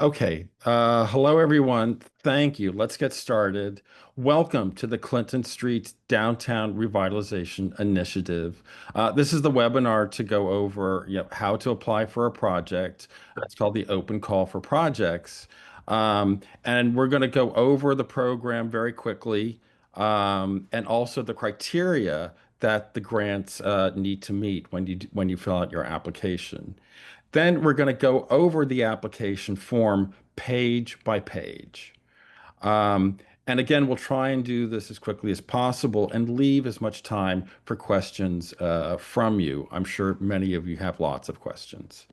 Okay. Hello, everyone. Thank you. Let's get started. Welcome to the Clinton Street Downtown Revitalization Initiative. This is the webinar to go over, how to apply for a project. It's called the Open Call for Projects. And we're going to go over the program very quickly, and also the criteria that the grants need to meet when you fill out your application. Then we're going to go over the application form page by page. Um, and again, we'll try and do this as quickly as possible and leave as much time for questions from you. I'm sure many of you have lots of questions.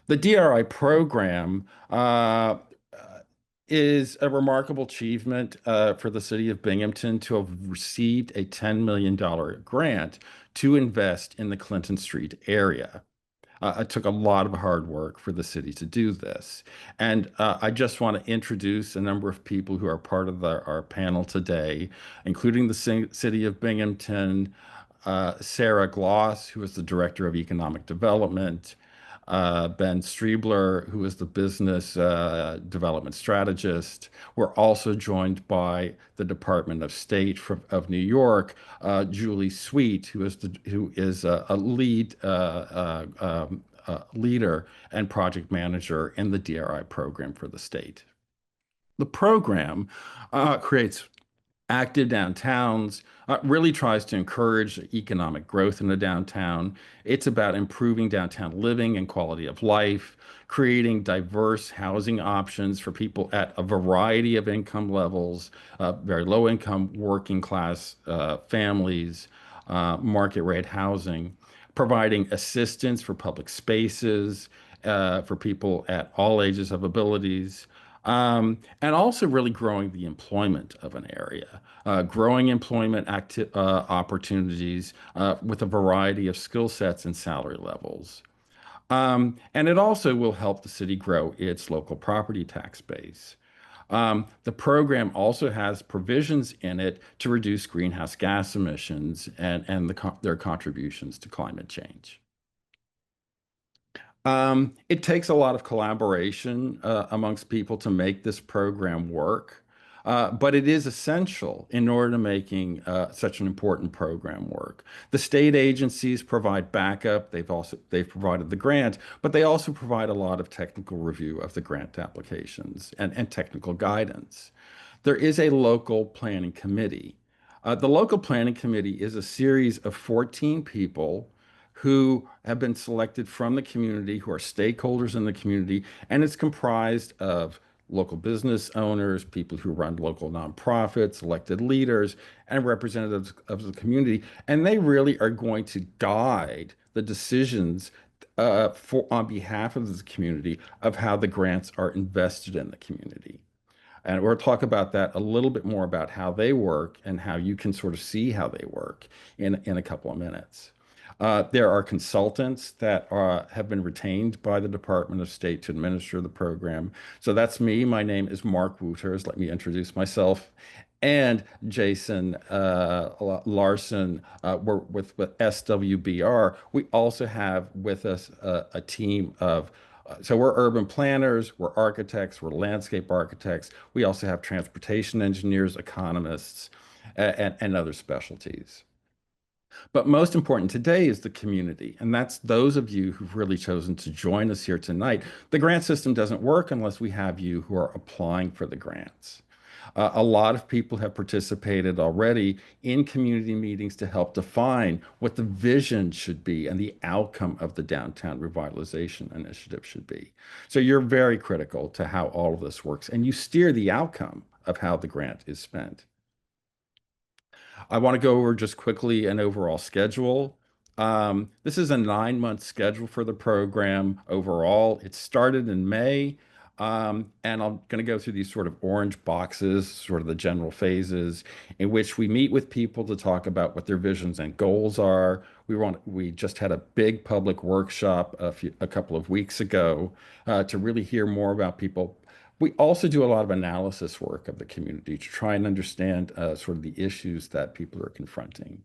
The DRI program is a remarkable achievement for the city of Binghamton to have received a $10 million grant to invest in the Clinton Street area. It took a lot of hard work for the city to do this. And I just want to introduce a number of people who are part of our panel today, including the city of Binghamton, Sarah Gloss, who is the Director of Economic Development, Ben Striebler, who is the Business Development Strategist. We're also joined by the Department of State of New York, Julie Sweet, who is a lead leader and project manager in the DRI program for the state. The program creates active downtowns, really tries to encourage economic growth in the downtown. It's about improving downtown living and quality of life, creating diverse housing options for people at a variety of income levels, very low income, working class families, market rate housing, providing assistance for public spaces for people at all ages of abilities, and also really growing the employment of an area, growing employment opportunities with a variety of skill sets and salary levels. And it also will help the city grow its local property tax base. The program also has provisions in it to reduce greenhouse gas emissions and their contributions to climate change. It takes a lot of collaboration amongst people to make this program work, but it is essential in order to making such an important program work. The state agencies provide backup. They've provided the grant, but they also provide a lot of technical review of the grant applications and technical guidance. There is a local planning committee. The local planning committee is a series of 14 people who have been selected from the community, who are stakeholders in the community, and it's comprised of local business owners, people who run local nonprofits, elected leaders, and representatives of the community. And they really are going to guide the decisions on behalf of the community of how the grants are invested in the community. And we'll talk about that a little bit more about how they work and how you can sort of see how they work in a couple of minutes. There are consultants that have been retained by the Department of State to administer the program. So that's me. My name is Mark Wooters. Let me introduce myself. And Jason Larson, we're with SWBR. We also have with us a team of so we're urban planners, we're architects, we're landscape architects. We also have transportation engineers, economists, and other specialties. But most important today is the community. And that's those of you who've really chosen to join us here tonight. The grant system doesn't work unless we have you who are applying for the grants. A lot of people have participated already in community meetings to help define what the vision should be and the outcome of the Downtown Revitalization Initiative should be. So you're very critical to how all of this works, and you steer the outcome of how the grant is spent. I want to go over just quickly an overall schedule. This is a 9-month schedule for the program overall. It started in May, and I'm going to go through these sort of orange boxes, sort of the general phases, in which we meet with people to talk about what their visions and goals are. We just had a big public workshop a couple of weeks ago to really hear more about people. We also do a lot of analysis work of the community to try and understand sort of the issues that people are confronting.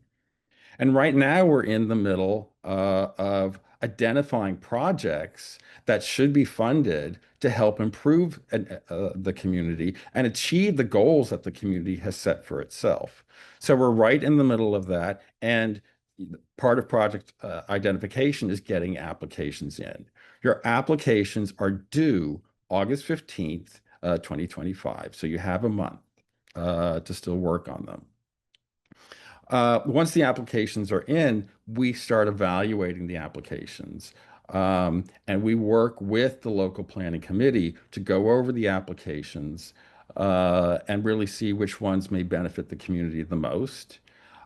And right now, we're in the middle of identifying projects that should be funded to help improve the community and achieve the goals that the community has set for itself. So we're right in the middle of that. And part of project identification is getting applications in. Your applications are due August 15th, 2025. So you have a month to still work on them. Once the applications are in, we start evaluating the applications. And we work with the local planning committee to go over the applications and really see which ones may benefit the community the most.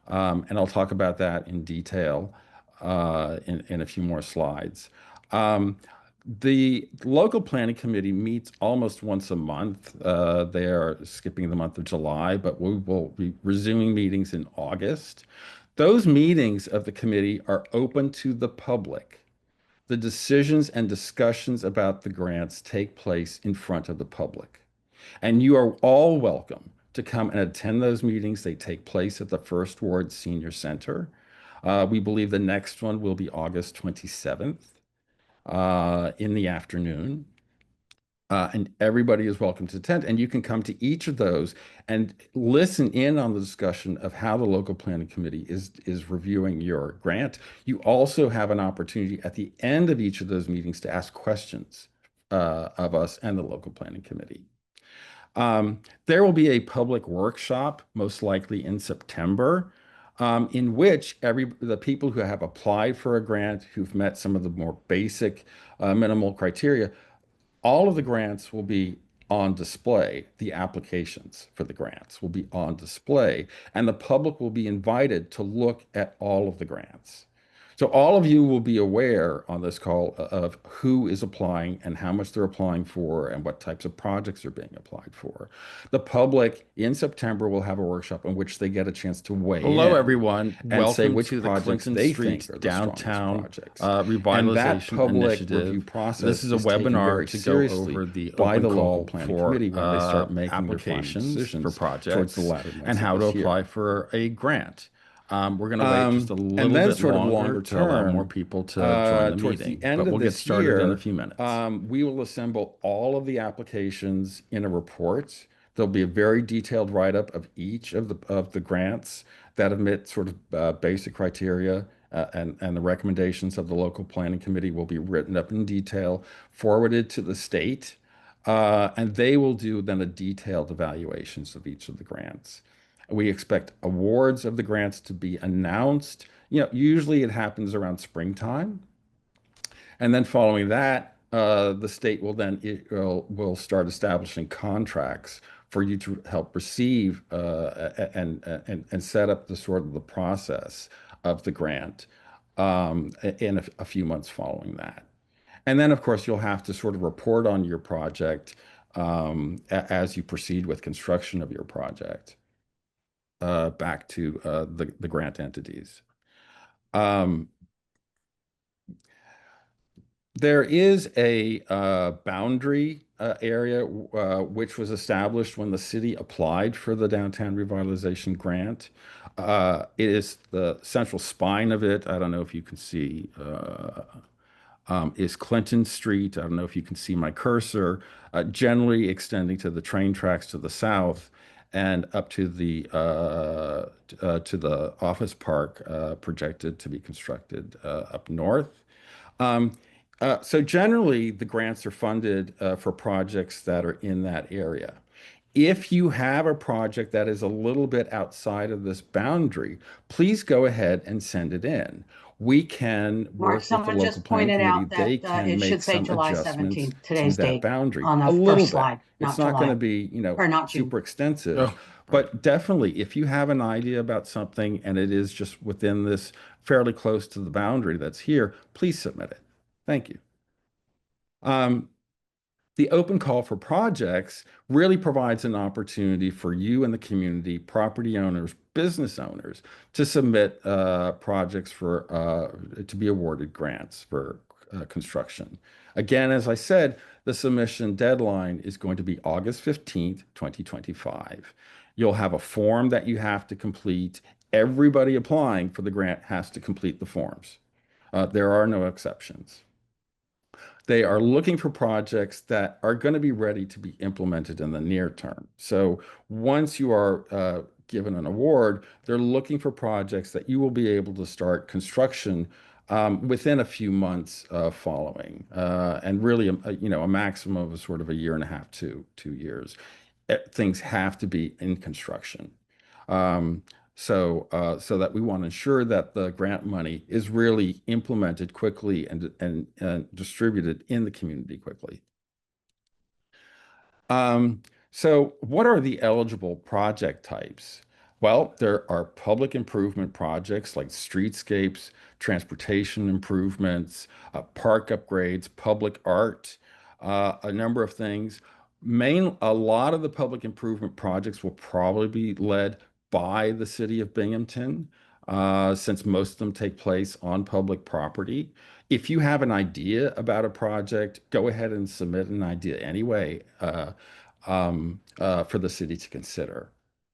And I'll talk about that in detail in a few more slides. Um, the local planning committee meets almost once a month. They are skipping the month of July, but we will be resuming meetings in August. Those meetings of the committee are open to the public. The decisions and discussions about the grants take place in front of the public. And you are all welcome to come and attend those meetings. They take place at the First Ward Senior Center. We believe the next one will be August 27th in the afternoon. And everybody is welcome to attend. And you can come to each of those and listen in on the discussion of how the local planning committee is reviewing your grant. You also have an opportunity at the end of each of those meetings to ask questions of us and the local planning committee. There will be a public workshop, most likely in September, in which the people who have applied for a grant, who've met some of the more basic minimal criteria, all of the grants will be on display. The applications for the grants will be on display, and the public will be invited to look at all of the grants. So all of you will be aware on this call of who is applying and how much they're applying for and what types of projects are being applied for. The public in September will have a workshop in which they get a chance to weigh Hello, in everyone. and say Welcome which to the projects Clinton they Street think are the strongest Downtown projects. And that Revitalization public Initiative. review process This is a taken webinar very to go seriously over the by open the local call planning for committee when they start making their final applications for decisions towards the projects latter months and of how to this year. apply for a grant. We're going to wait just a And little then bit sort of longer longer to allow more term, people to join the towards the meeting, end but of we'll get this started in a year, few minutes. we will assemble all of the applications in a report. There'll be a very detailed write-up of each of the grants that admit sort of basic criteria, and the recommendations of the local planning committee will be written up in detail, forwarded to the state, and they will do then a detailed evaluations of each of the grants. We expect awards of the grants to be announced. Usually it happens around springtime. And then following that, the state will start establishing contracts for you to help receive and set up the sort of the process of the grant in a few months following that. And then, of course, you'll have to sort of report on your project as you proceed with construction of your project back to the grant entities. Um, There is a boundary area which was established when the city applied for the downtown revitalization grant. It is the central spine of it. I don't know if you can see, is Clinton Street. I don't know if you can see my cursor, generally extending to the train tracks to the south and up to the office park projected to be constructed up north. Um, so generally, the grants are funded for projects that are in that area. If you have a project that is a little bit outside of this boundary, please go ahead and send it in. We can Mark, work with the someone local just planning pointed committee. out that They can it make should say some July adjustments 17th, to today's that date, boundary on the a little first bit. slide, It's not not going to July, be, or not June. super extensive, Oh, right. but definitely if you have an idea about something and it is just within this fairly close to the boundary that's here, please submit it. Thank you. Um, the open call for projects really provides an opportunity for you and the community, property owners, business owners, to submit projects to be awarded grants for construction. Again, as I said, the submission deadline is going to be August 15th, 2025. You'll have a form that you have to complete Everybody applying for the grant has to complete the forms. There are no exceptions. They are looking for projects that are going to be ready to be implemented in the near term. So once you are given an award, they're looking for projects that you will be able to start construction within a few months following, and really, a maximum of sort of a year and a half to 2 years. Things have to be in construction. Um, so that we want to ensure that the grant money is really implemented quickly and distributed in the community quickly. So what are the eligible project types? Well, there are public improvement projects like streetscapes, transportation improvements, park upgrades, public art, a number of things. A lot of the public improvement projects will probably be led by the city of Binghamton, since most of them take place on public property. If you have an idea about a project, go ahead and submit an idea anyway, for the city to consider.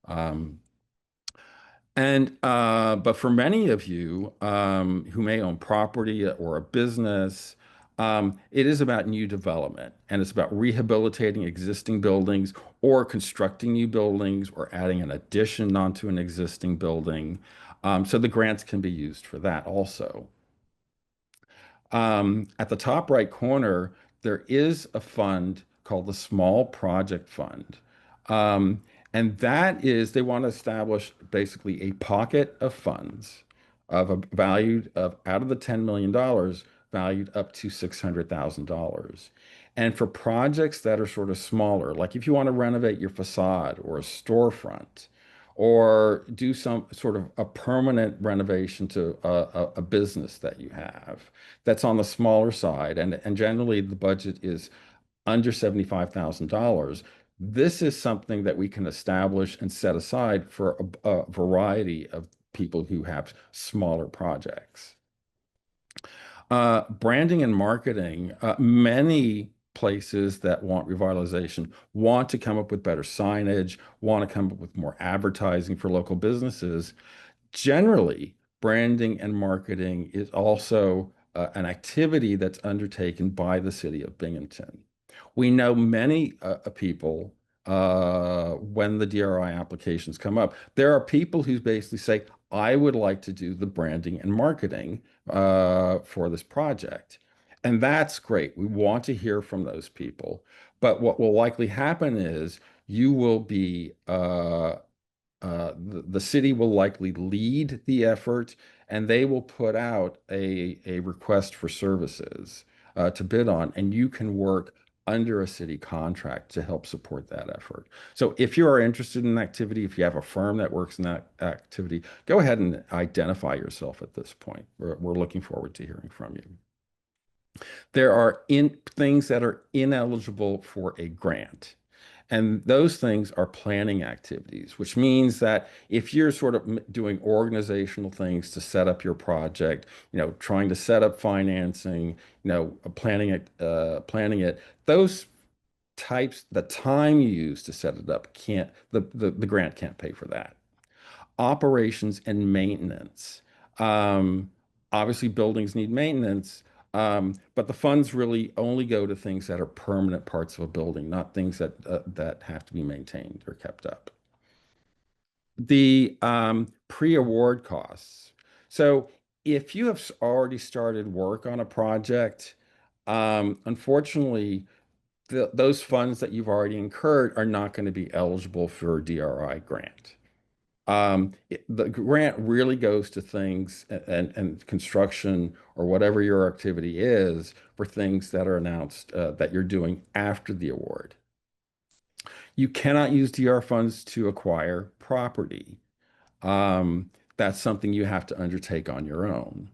Um, but for many of you who may own property or a business, it is about new development, and it's about rehabilitating existing buildings or constructing new buildings or adding an addition onto an existing building. So the grants can be used for that also. At the top right corner, there is a fund called the Small Project Fund. Um, and that is, they want to establish basically a pocket of funds of a valued of out of the $10 million, valued up to $600,000. And for projects that are sort of smaller, like if you want to renovate your facade or a storefront, or do some sort of a permanent renovation to a business that you have, that's on the smaller side, and generally the budget is under $75,000. This is something that we can establish and set aside for a variety of people who have smaller projects. Branding and marketing, many places that want revitalization want to come up with better signage, want to come up with more advertising for local businesses. Generally, branding and marketing is also an activity that's undertaken by the city of Binghamton. We know many people, when the DRI applications come up, there are people who basically say, I would like to do the branding and marketing for this project. And that's great. We want to hear from those people. But what will likely happen is you will be the city will likely lead the effort, and they will put out a request for services to bid on, and you can work under a city contract to help support that effort. So if you are interested in an activity, if you have a firm that works in that activity, go ahead and identify yourself at this point. We're looking forward to hearing from you. There are things that are ineligible for a grant. And those things are planning activities, which means that if you're sort of doing organizational things to set up your project, trying to set up financing, planning it, those types, the time you use to set it up can't, the grant can't pay for that. Operations and maintenance. Um, Obviously, buildings need maintenance, but the funds really only go to things that are permanent parts of a building, not things that have to be maintained or kept up. The pre-award costs. So if you have already started work on a project, unfortunately, those funds that you've already incurred are not going to be eligible for a DRI grant. The grant really goes to things and construction or whatever your activity is for things that are announced that you're doing after the award. You cannot use DR funds to acquire property. That's something you have to undertake on your own.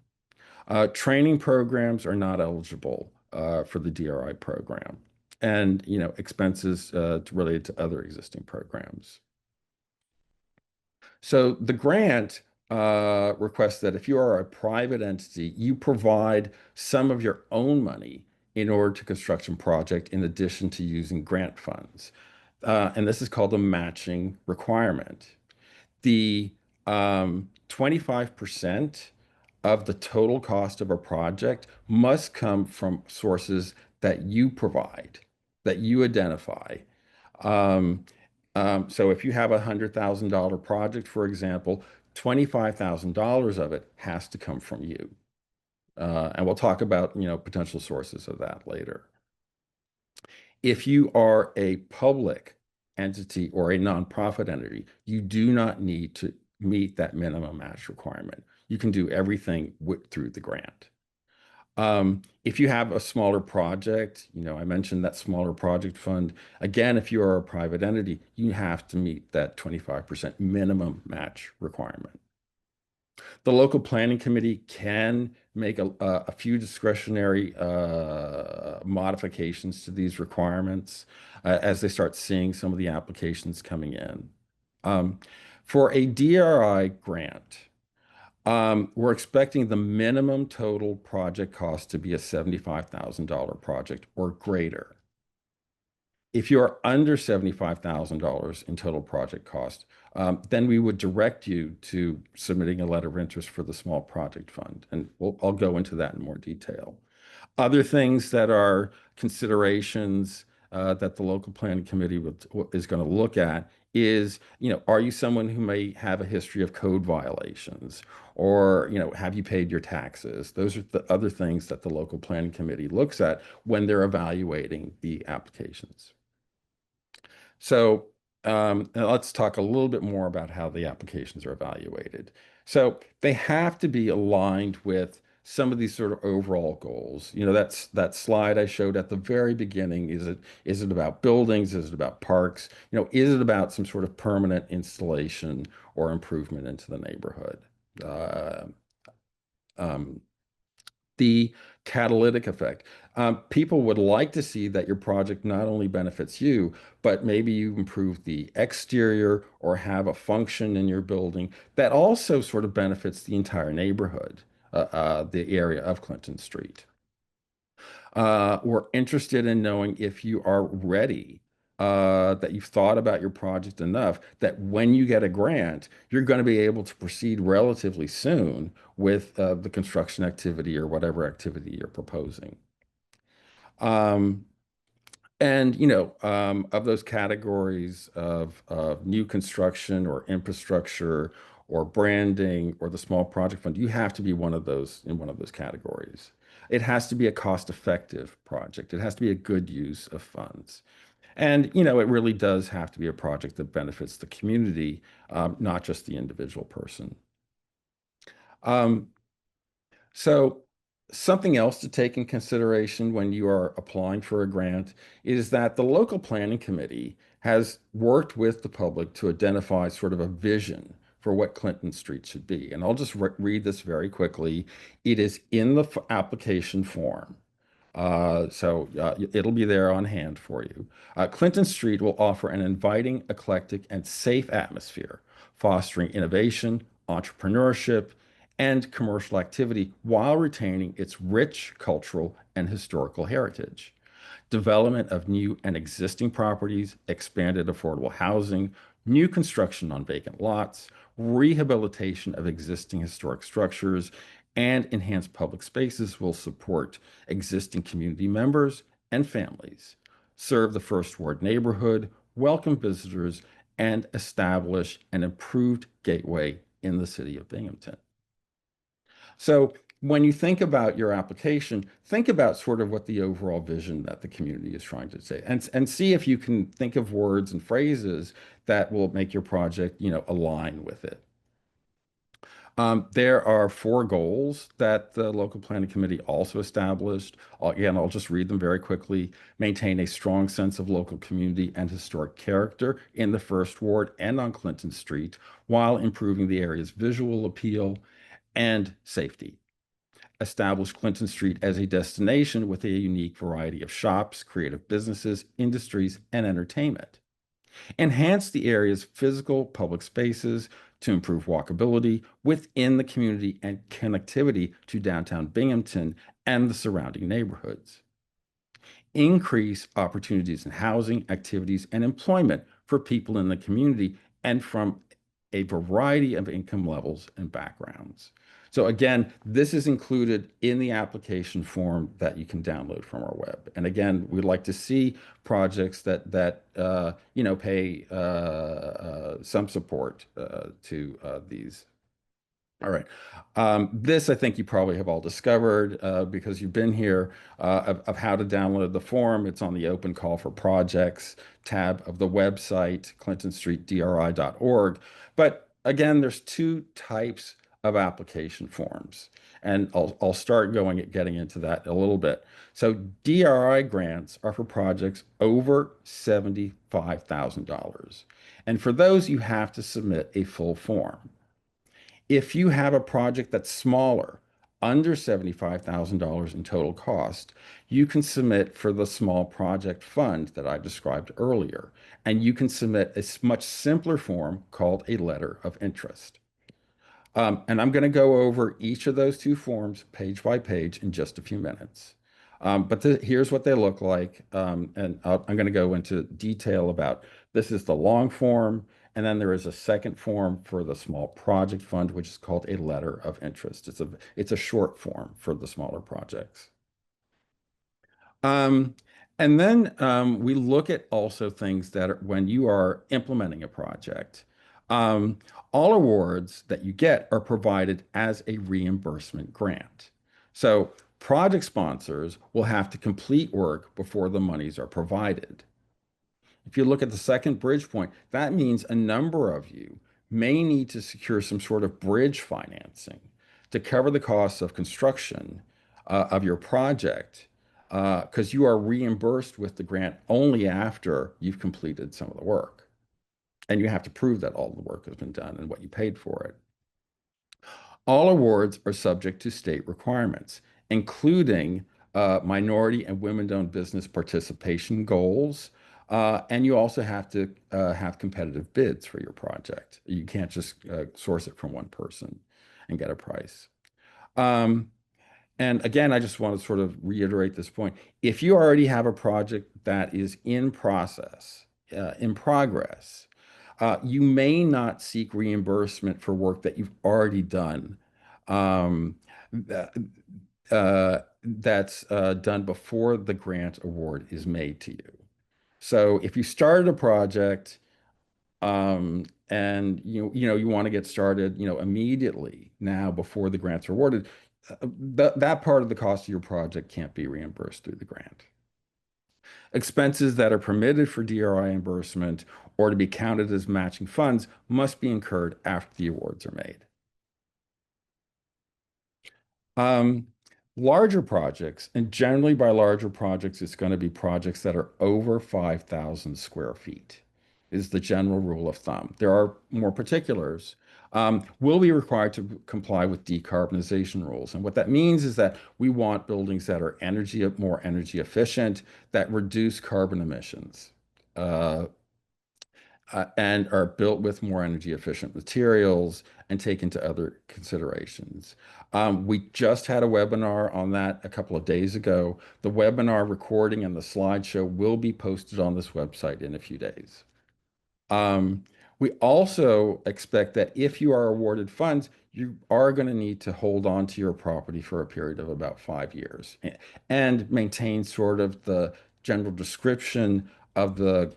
Training programs are not eligible for the DRI program, and expenses related to other existing programs. So the grant requests that if you are a private entity, you provide some of your own money in order to construction project in addition to using grant funds. And this is called a matching requirement. The 25% of the total cost of a project must come from sources that you provide, that you identify. Um, so if you have $100,000 project, for example, $25,000 of it has to come from you. And we'll talk about, potential sources of that later. If you are a public entity or a nonprofit entity, you do not need to meet that minimum match requirement. You can do everything through the grant. If you have a smaller project, I mentioned that smaller project fund. Again, if you are a private entity, you have to meet that 25% minimum match requirement. The local planning committee can make a few discretionary modifications to these requirements as they start seeing some of the applications coming in. For a DRI grant, we're expecting the minimum total project cost to be a $75,000 project or greater. If you're under $75,000 in total project cost, then we would direct you to submitting a letter of interest for the small project fund. And I'll go into that in more detail. Other things that are considerations that the local planning committee is going to look at is, are you someone who may have a history of code violations? Or, have you paid your taxes? Those are the other things that the local planning committee looks at when they're evaluating the applications. So let's talk a little bit more about how the applications are evaluated. So they have to be aligned with some of these sort of overall goals. That's that slide I showed at the very beginning. Is it about buildings? Is it about parks? Is it about some sort of permanent installation or improvement into the neighborhood? Uh, um, the catalytic effect. People would like to see that your project not only benefits you, but maybe you improve the exterior or have a function in your building that also sort of benefits the entire neighborhood, the area of Clinton Street. We're interested in knowing if you are ready, that you've thought about your project enough that when you get a grant, you're going to be able to proceed relatively soon with the construction activity or whatever activity you're proposing. Um, and, of those categories of new construction or infrastructure or branding or the small project fund, you have to be one of those in one of those categories. It has to be a cost-effective project. It has to be a good use of funds. And, it really does have to be a project that benefits the community, not just the individual person. Um, so something else to take in consideration when you are applying for a grant is that the local planning committee has worked with the public to identify sort of a vision for what Clinton Street should be. And I'll just read this very quickly. It is in the application form. It'll be there on hand for you. Clinton Street will offer an inviting, eclectic, and safe atmosphere, fostering innovation, entrepreneurship, and commercial activity while retaining its rich cultural and historical heritage. Development of new and existing properties, expanded affordable housing, new construction on vacant lots, rehabilitation of existing historic structures, and enhanced public spaces will support existing community members and families, serve the First Ward neighborhood, welcome visitors, and establish an improved gateway in the city of Binghamton. So when you think about your application, think about sort of what the overall vision that the community is trying to say, and see if you can think of words and phrases that will make your project, align with it. There are 4 goals that the local planning committee also established. Again, I'll just read them very quickly. Maintain a strong sense of local community and historic character in the First Ward and on Clinton Street while improving the area's visual appeal and safety. Establish Clinton Street as a destination with a unique variety of shops, creative businesses, industries, and entertainment. Enhance the area's physical public spaces to improve walkability within the community and connectivity to downtown Binghamton and the surrounding neighborhoods. Increase opportunities in housing, activities, and employment for people in the community and from a variety of income levels and backgrounds. So again, this is included in the application form that you can download from our web. And again, we'd like to see projects that you know, pay some support to these. All right. This I think you probably have all discovered because you've been here of how to download the form. It's on the open call for projects tab of the website, clintonstreetdri.org. But again, there's two types of application forms. And I'll start getting into that a little bit. So DRI grants are for projects over $75,000. And for those, you have to submit a full form. If you have a project that's smaller, under $75,000 in total cost, you can submit for the small project fund that I described earlier, and you can submit a much simpler form called a letter of interest. And I'm going to go over each of those two forms page by page in just a few minutes. But here's what they look like. I'm going to go into detail about this is the long form, and then there is a second form for the small project fund, which is called a letter of interest. It's a short form for the smaller projects. Um, and then we look at also things that are when you are implementing a project. Um, all awards that you get are provided as a reimbursement grant. So project sponsors will have to complete work before the monies are provided. If you look at the second bridge point, that means a number of you may need to secure some sort of bridge financing to cover the costs of construction of your project because you are reimbursed with the grant only after you've completed some of the work. And you have to prove that all the work has been done and what you paid for it. All awards are subject to state requirements, including minority and women-owned business participation goals. And you also have to have competitive bids for your project. You can't just source it from one person and get a price. Um, and again, I just want to sort of reiterate this point. If you already have a project that is in process, in progress, you may not seek reimbursement for work that you've already done. Um, that, that's done before the grant award is made to you. So if you started a project and you want to get started immediately now before the grants are awarded, that part of the cost of your project can't be reimbursed through the grant. Expenses that are permitted for DRI reimbursement or to be counted as matching funds must be incurred after the awards are made. Um, Larger projects, and generally by larger projects, it's going to be projects that are over 5,000 square feet, is the general rule of thumb. There are more particulars. Will be required to comply with decarbonization rules. And what that means is that we want buildings that are more energy efficient, that reduce carbon emissions. And are built with more energy efficient materials and take into other considerations. We just had a webinar on that a couple of days ago. The webinar recording and the slideshow will be posted on this website in a few days. We also expect that if you are awarded funds, you are going to need to hold on to your property for a period of about 5 years and maintain sort of the general description of the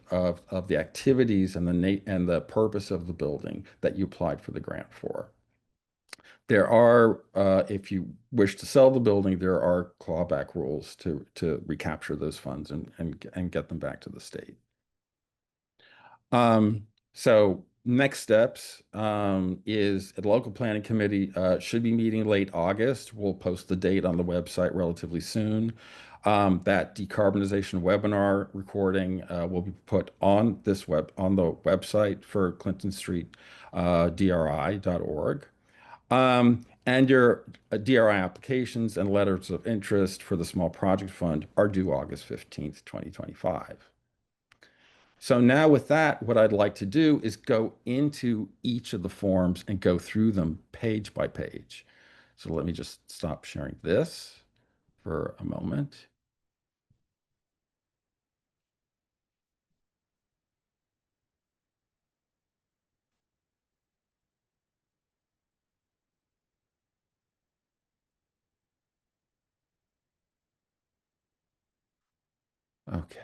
activities and the purpose of the building that you applied for the grant for. There are, if you wish to sell the building, there are clawback rules to recapture those funds and get them back to the state. So next steps is the local planning committee should be meeting late August. We'll post the date on the website relatively soon. That decarbonization webinar recording will be put on the website for Clinton Street DRI.org. And your DRI applications and letters of interest for the small project fund are due August 15th, 2025. So now with that, what I'd like to do is go into each of the forms and go through them page by page. So let me just stop sharing this for a moment. Okay.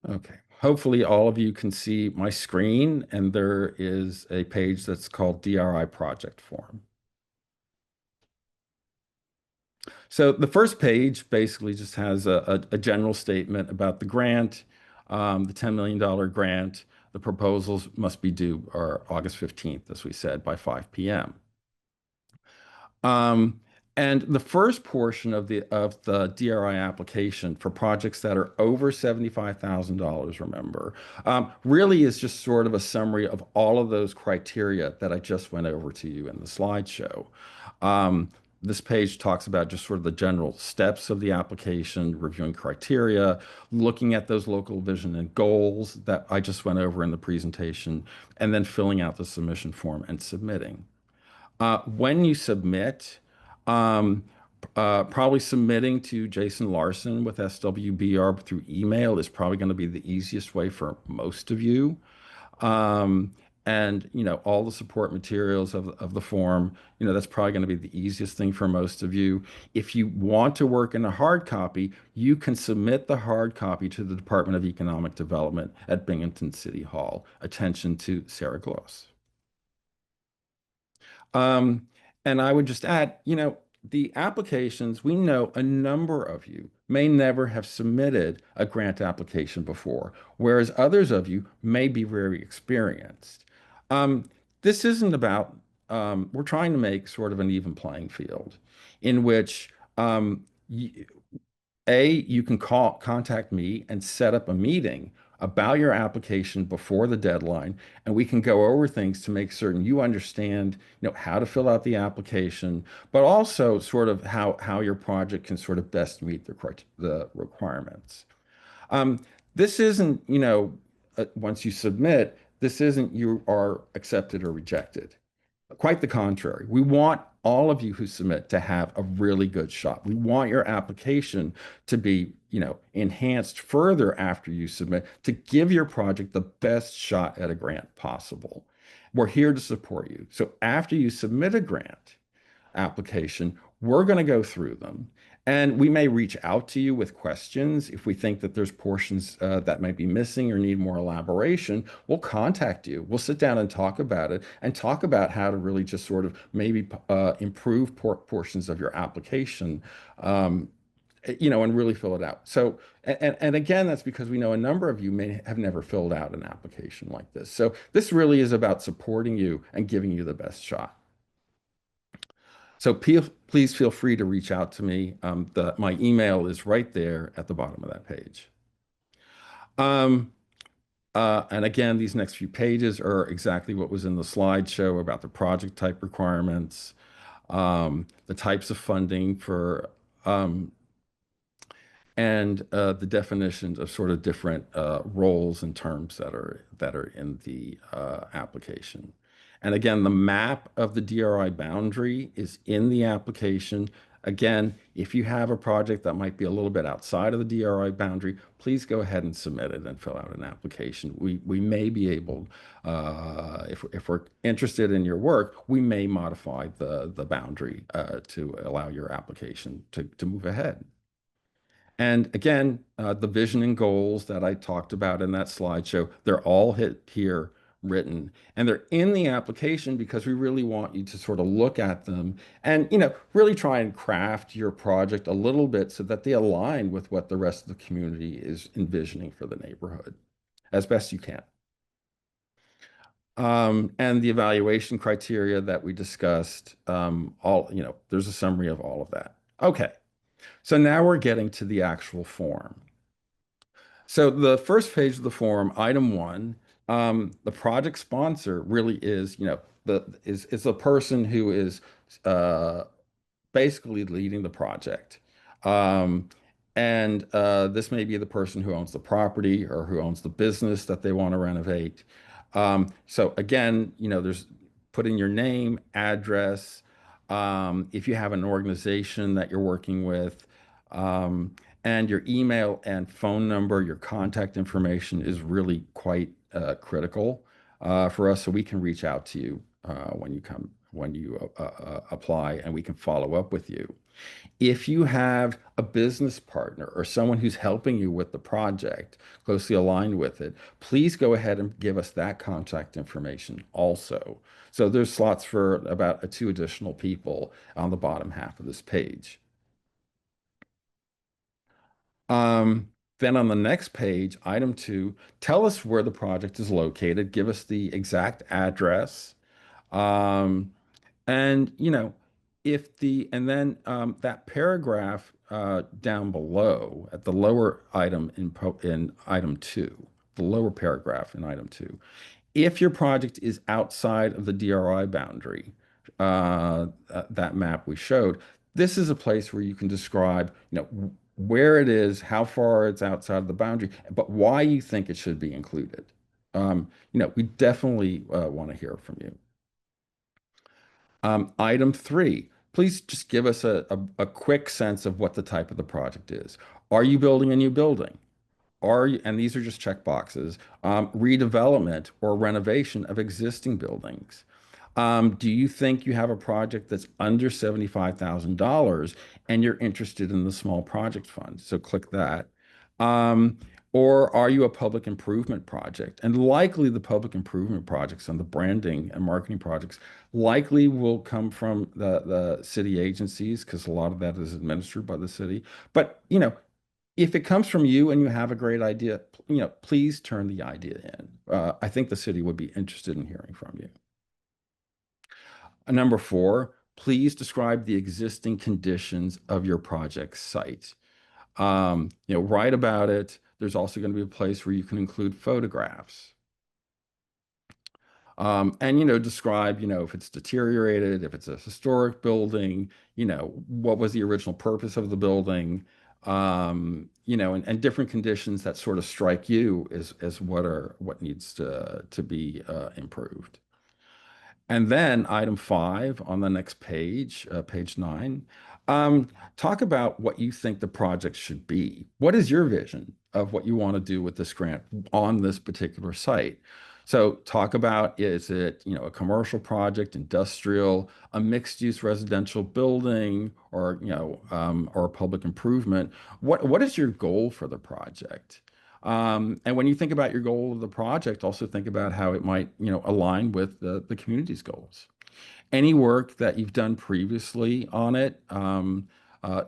Okay. Hopefully all of you can see my screen, and there is a page that's called DRI Project Form. So the first page basically just has a general statement about the grant, the $10 million grant. The proposals must be due August 15th, as we said, by 5 p.m. Um, and the first portion of the DRI application for projects that are over $75,000, remember, really is just sort of a summary of all of those criteria that I just went over to you in the slideshow. Um, this page talks about just sort of the general steps of the application, reviewing criteria, looking at those local vision and goals that I just went over in the presentation, and then filling out the submission form and submitting. When you submit, um, probably submitting to Jason Larson with SWBR through email is probably going to be the easiest way for most of you. Um, and all the support materials of the form, that's probably going to be the easiest thing for most of you. If you want to work in a hard copy, you can submit the hard copy to the Department of Economic Development at Binghamton City Hall. Attention to Sarah Gloss. Um, and I would just add, the applications, we know a number of you may never have submitted a grant application before, whereas others of you may be very experienced. Um, this isn't about, we're trying to make sort of an even playing field in which you can contact me and set up a meeting about your application before the deadline, and we can go over things to make certain you understand, how to fill out the application, but also sort of how your project can sort of best meet the requirements. This isn't, once you submit, this isn't you are accepted or rejected. Quite the contrary. We want all of you who submit to have a really good shot. We want your application to be, enhanced further after you submit to give your project the best shot at a grant possible. We're here to support you. So after you submit a grant application, we're going to go through them. And we may reach out to you with questions. If we think that there's portions that might be missing or need more elaboration, we'll contact you. We'll sit down and talk about it and talk about how to really just sort of maybe improve portions of your application, and really fill it out. So, and again, that's because we know a number of you may have never filled out an application like this. So this really is about supporting you and giving you the best shot. So please feel free to reach out to me. My email is right there at the bottom of that page. Um, and again, these next few pages are exactly what was in the slideshow about the project type requirements, the types of funding for, and the definitions of sort of different roles and terms that are in the application. And again, the map of the DRI boundary is in the application. Again, if you have a project that might be a little bit outside of the DRI boundary, please go ahead and submit it and fill out an application. We may be able, if we're interested in your work, we may modify the boundary to allow your application to move ahead. And again, the vision and goals that I talked about in that slideshow, they're all here written, and they're in the application because we really want you to sort of look at them and, really try and craft your project a little bit so that they align with what the rest of the community is envisioning for the neighborhood as best you can. And the evaluation criteria that we discussed, there's a summary of all of that. Okay. So now we're getting to the actual form. So the first page of the form, item 1, the project sponsor really is, is the person who is basically leading the project. And this may be the person who owns the property or who owns the business that they want to renovate. So again, there's put in your name, address, if you have an organization that you're working with, and your email and phone number, your contact information is really quite critical for us so we can reach out to you when you apply, and we can follow up with you. If you have a business partner or someone who's helping you with the project, closely aligned with it, please go ahead and give us that contact information also. So there's slots for about two additional people on the bottom half of this page. Then on the next page, item 2, tell us where the project is located. Give us the exact address. Um, and if and then that paragraph down below at the lower item in item 2, the lower paragraph in item 2, if your project is outside of the DRI boundary, that map we showed, this is a place where you can describe, where it is, how far it's outside of the boundary, but why you think it should be included. We definitely want to hear from you. Item 3, please just give us a quick sense of what the type of the project is. Are you building a new building? And these are just check boxes, redevelopment or renovation of existing buildings? Do you think you have a project that's under $75,000 and you're interested in the small project fund? So click that. Um, or are you a public improvement project? And likely the public improvement projects and the branding and marketing projects likely will come from the city agencies, because a lot of that is administered by the city. But, if it comes from you and you have a great idea, please turn the idea in. I think the city would be interested in hearing from you. Number 4, please describe the existing conditions of your project site. Write about it. There's also going to be a place where you can include photographs. And describe, if it's deteriorated, if it's a historic building, what was the original purpose of the building, and different conditions that sort of strike you as what needs to be improved. And then item 5 on the next page, page 9, talk about what you think the project should be. What is your vision of what you want to do with this grant on this particular site? So talk about, is it, a commercial project, industrial, a mixed-use residential building, or, or a public improvement? What is your goal for the project? And when you think about your goal of the project, also think about how it might, align with the community's goals. Any work that you've done previously on it,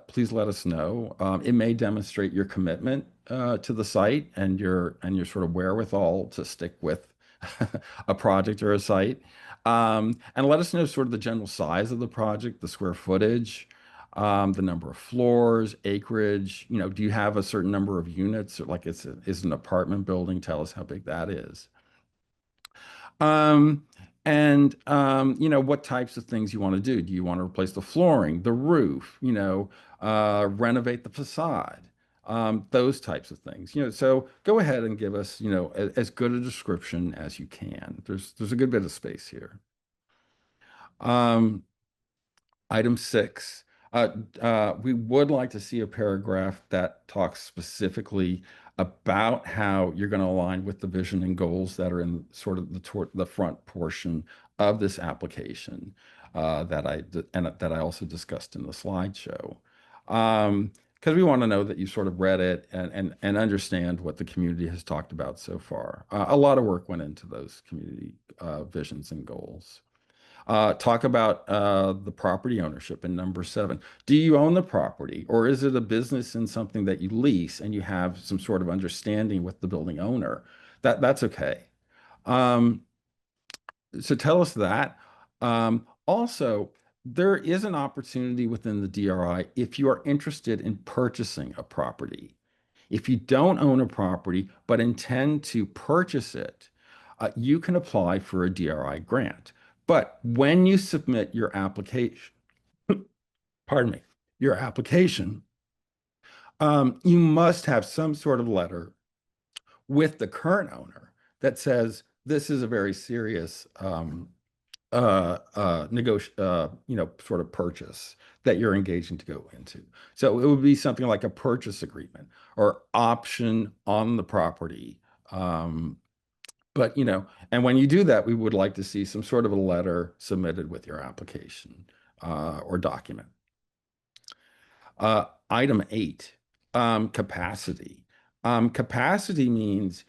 please let us know. It may demonstrate your commitment to the site and your sort of wherewithal to stick with a project or a site. And let us know sort of the general size of the project, the square footage, the number of floors, acreage. Do you have a certain number of units, or like is an apartment building? Tell us how big that is. And what types of things you want to do. Do you want to replace the flooring, the roof, renovate the facade? Those types of things. So go ahead and give us, as good a description as you can. There's a good bit of space here. Item 6, we would like to see a paragraph that talks specifically about how you're going to align with the vision and goals that are in sort of the front portion of this application, that I also discussed in the slideshow. Because we want to know that you sort of read it and understand what the community has talked about so far. A lot of work went into those community visions and goals. Talk about the property ownership in number 7. Do you own the property, or is it a business and something that you lease and you have some sort of understanding with the building owner? That's okay. So tell us that. Also, there is an opportunity within the DRI if you are interested in purchasing a property. If you don't own a property but intend to purchase it, you can apply for a DRI grant. But when you submit your application, pardon me, your application, you must have some sort of letter with the current owner that says this is a very serious sort of purchase that you're engaging to go into. So it would be something like a purchase agreement or option on the property. But, and when you do that, we would like to see some sort of a letter submitted with your application or document. Item 8, capacity. Capacity means,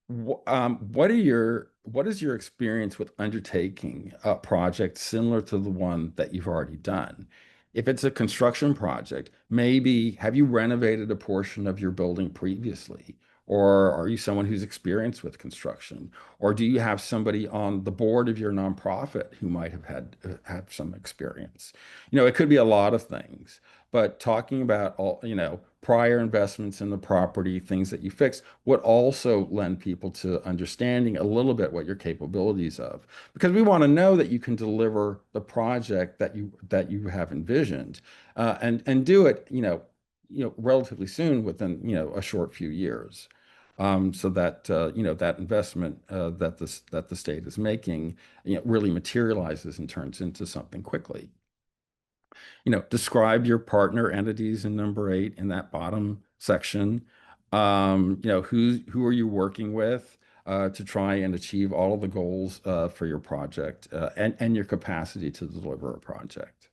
what is your experience with undertaking a project similar to the one that you've already done? If it's a construction project, maybe have you renovated a portion of your building previously? Or are you someone who's experienced with construction? Or do you have somebody on the board of your nonprofit who might have some experience? It could be a lot of things, but talking about all, prior investments in the property, things that you fix, would also lend people to understanding a little bit what your capabilities of, because we want to know that you can deliver the project that you have envisioned, and do it, relatively soon within, a short few years. So that that investment that the state is making, really materializes and turns into something quickly. Describe your partner entities in number 8 in that bottom section. Who are you working with to try and achieve all of the goals for your project, and your capacity to deliver a project.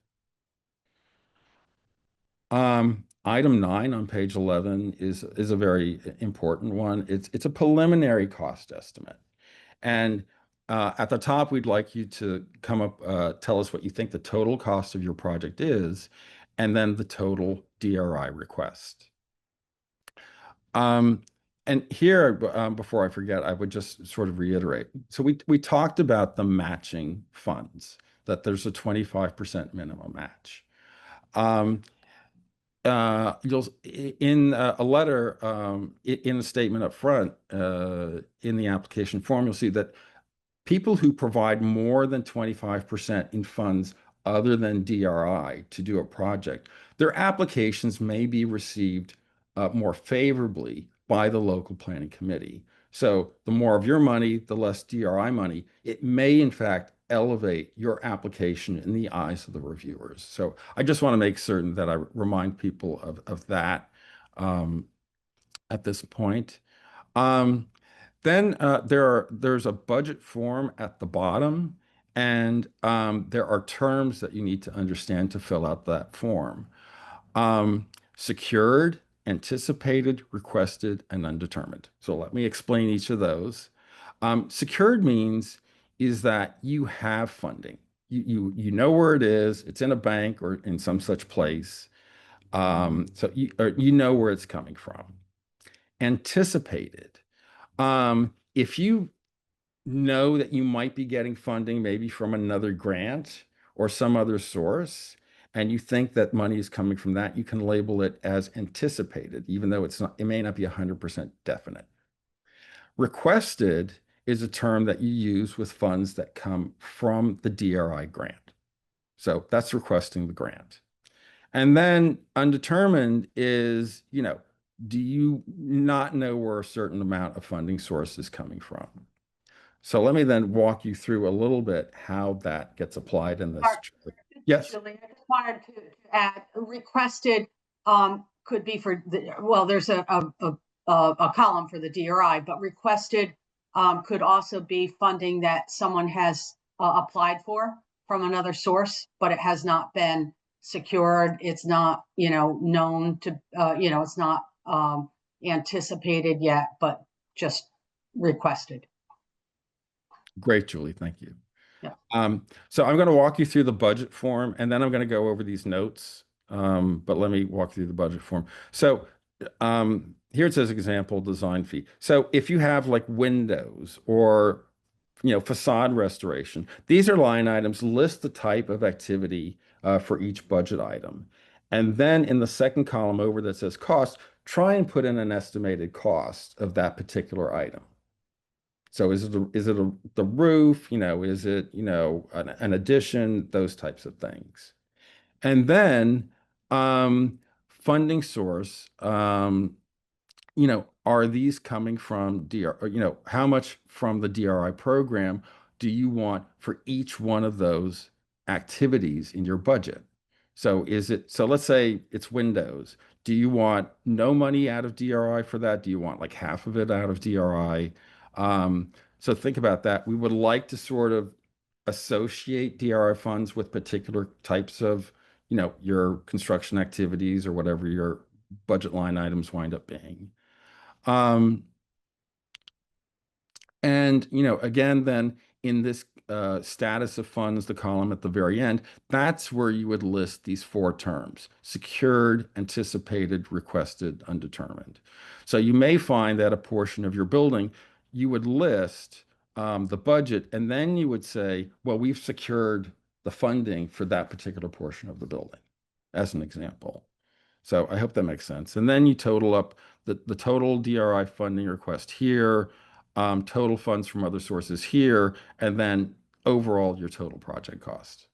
Item 9 on page 11 is a very important one. It's a preliminary cost estimate. And at the top, we'd like you to come up, tell us what you think the total cost of your project is, and then the total DRI request. And here, before I forget, I would just sort of reiterate. So we talked about the matching funds, that there's a 25% minimum match. You'll in a letter, in the statement up front, in the application form, you'll see that people who provide more than 25% in funds other than DRI to do a project, their applications may be received more favorably by the local planning committee. So the more of your money, the less DRI money, it may in fact elevate your application in the eyes of the reviewers. So I just want to make certain that I remind people of that at this point. Then there's a budget form at the bottom, and there are terms that you need to understand to fill out that form. Secured, anticipated, requested, and undetermined. So let me explain each of those. Secured means is that you have funding. You know where it is. It's in a bank or in some such place. So you know where it's coming from. Anticipated. If you know that you might be getting funding maybe from another grant or some other source, and you think that money is coming from that, you can label it as anticipated, even though it may not be 100% definite. Requested is a term that you use with funds that come from the DRI grant. So that's requesting the grant. And then undetermined is, do you not know where a certain amount of funding source is coming from? So let me then walk you through a little bit how that gets applied in this chart. Yes. Julie, I just wanted to add, requested could be for there's a column for the DRI, but requested could also be funding that someone has applied for from another source, but it has not been secured. It's not, known to, it's not anticipated yet, but just requested. Great, Julie. Thank you. Yeah. So I'm going to walk you through the budget form, and then I'm going to go over these notes. But let me walk through the budget form. So here it says example design fee. So if you have like windows or facade restoration, these are line items. List the type of activity for each budget item. And then in the second column over that says cost, try and put in an estimated cost of that particular item. So is it the roof? Is it an addition? Those types of things. And then funding source. Are these coming from DRI? How much from the DRI program do you want for each one of those activities in your budget? So let's say it's windows. Do you want no money out of DRI for that? Do you want like half of it out of DRI? So think about that. We would like to sort of associate DRI funds with particular types of, your construction activities or whatever your budget line items wind up being. And, again, then in this status of funds, the column at the very end, that's where you would list these four terms: secured, anticipated, requested, undetermined. So you may find that a portion of your building, you would list the budget, and then you would say, well, we've secured the funding for that particular portion of the building, as an example. So I hope that makes sense. And then you total up the total DRI funding request here, total funds from other sources here, and then overall your total project cost.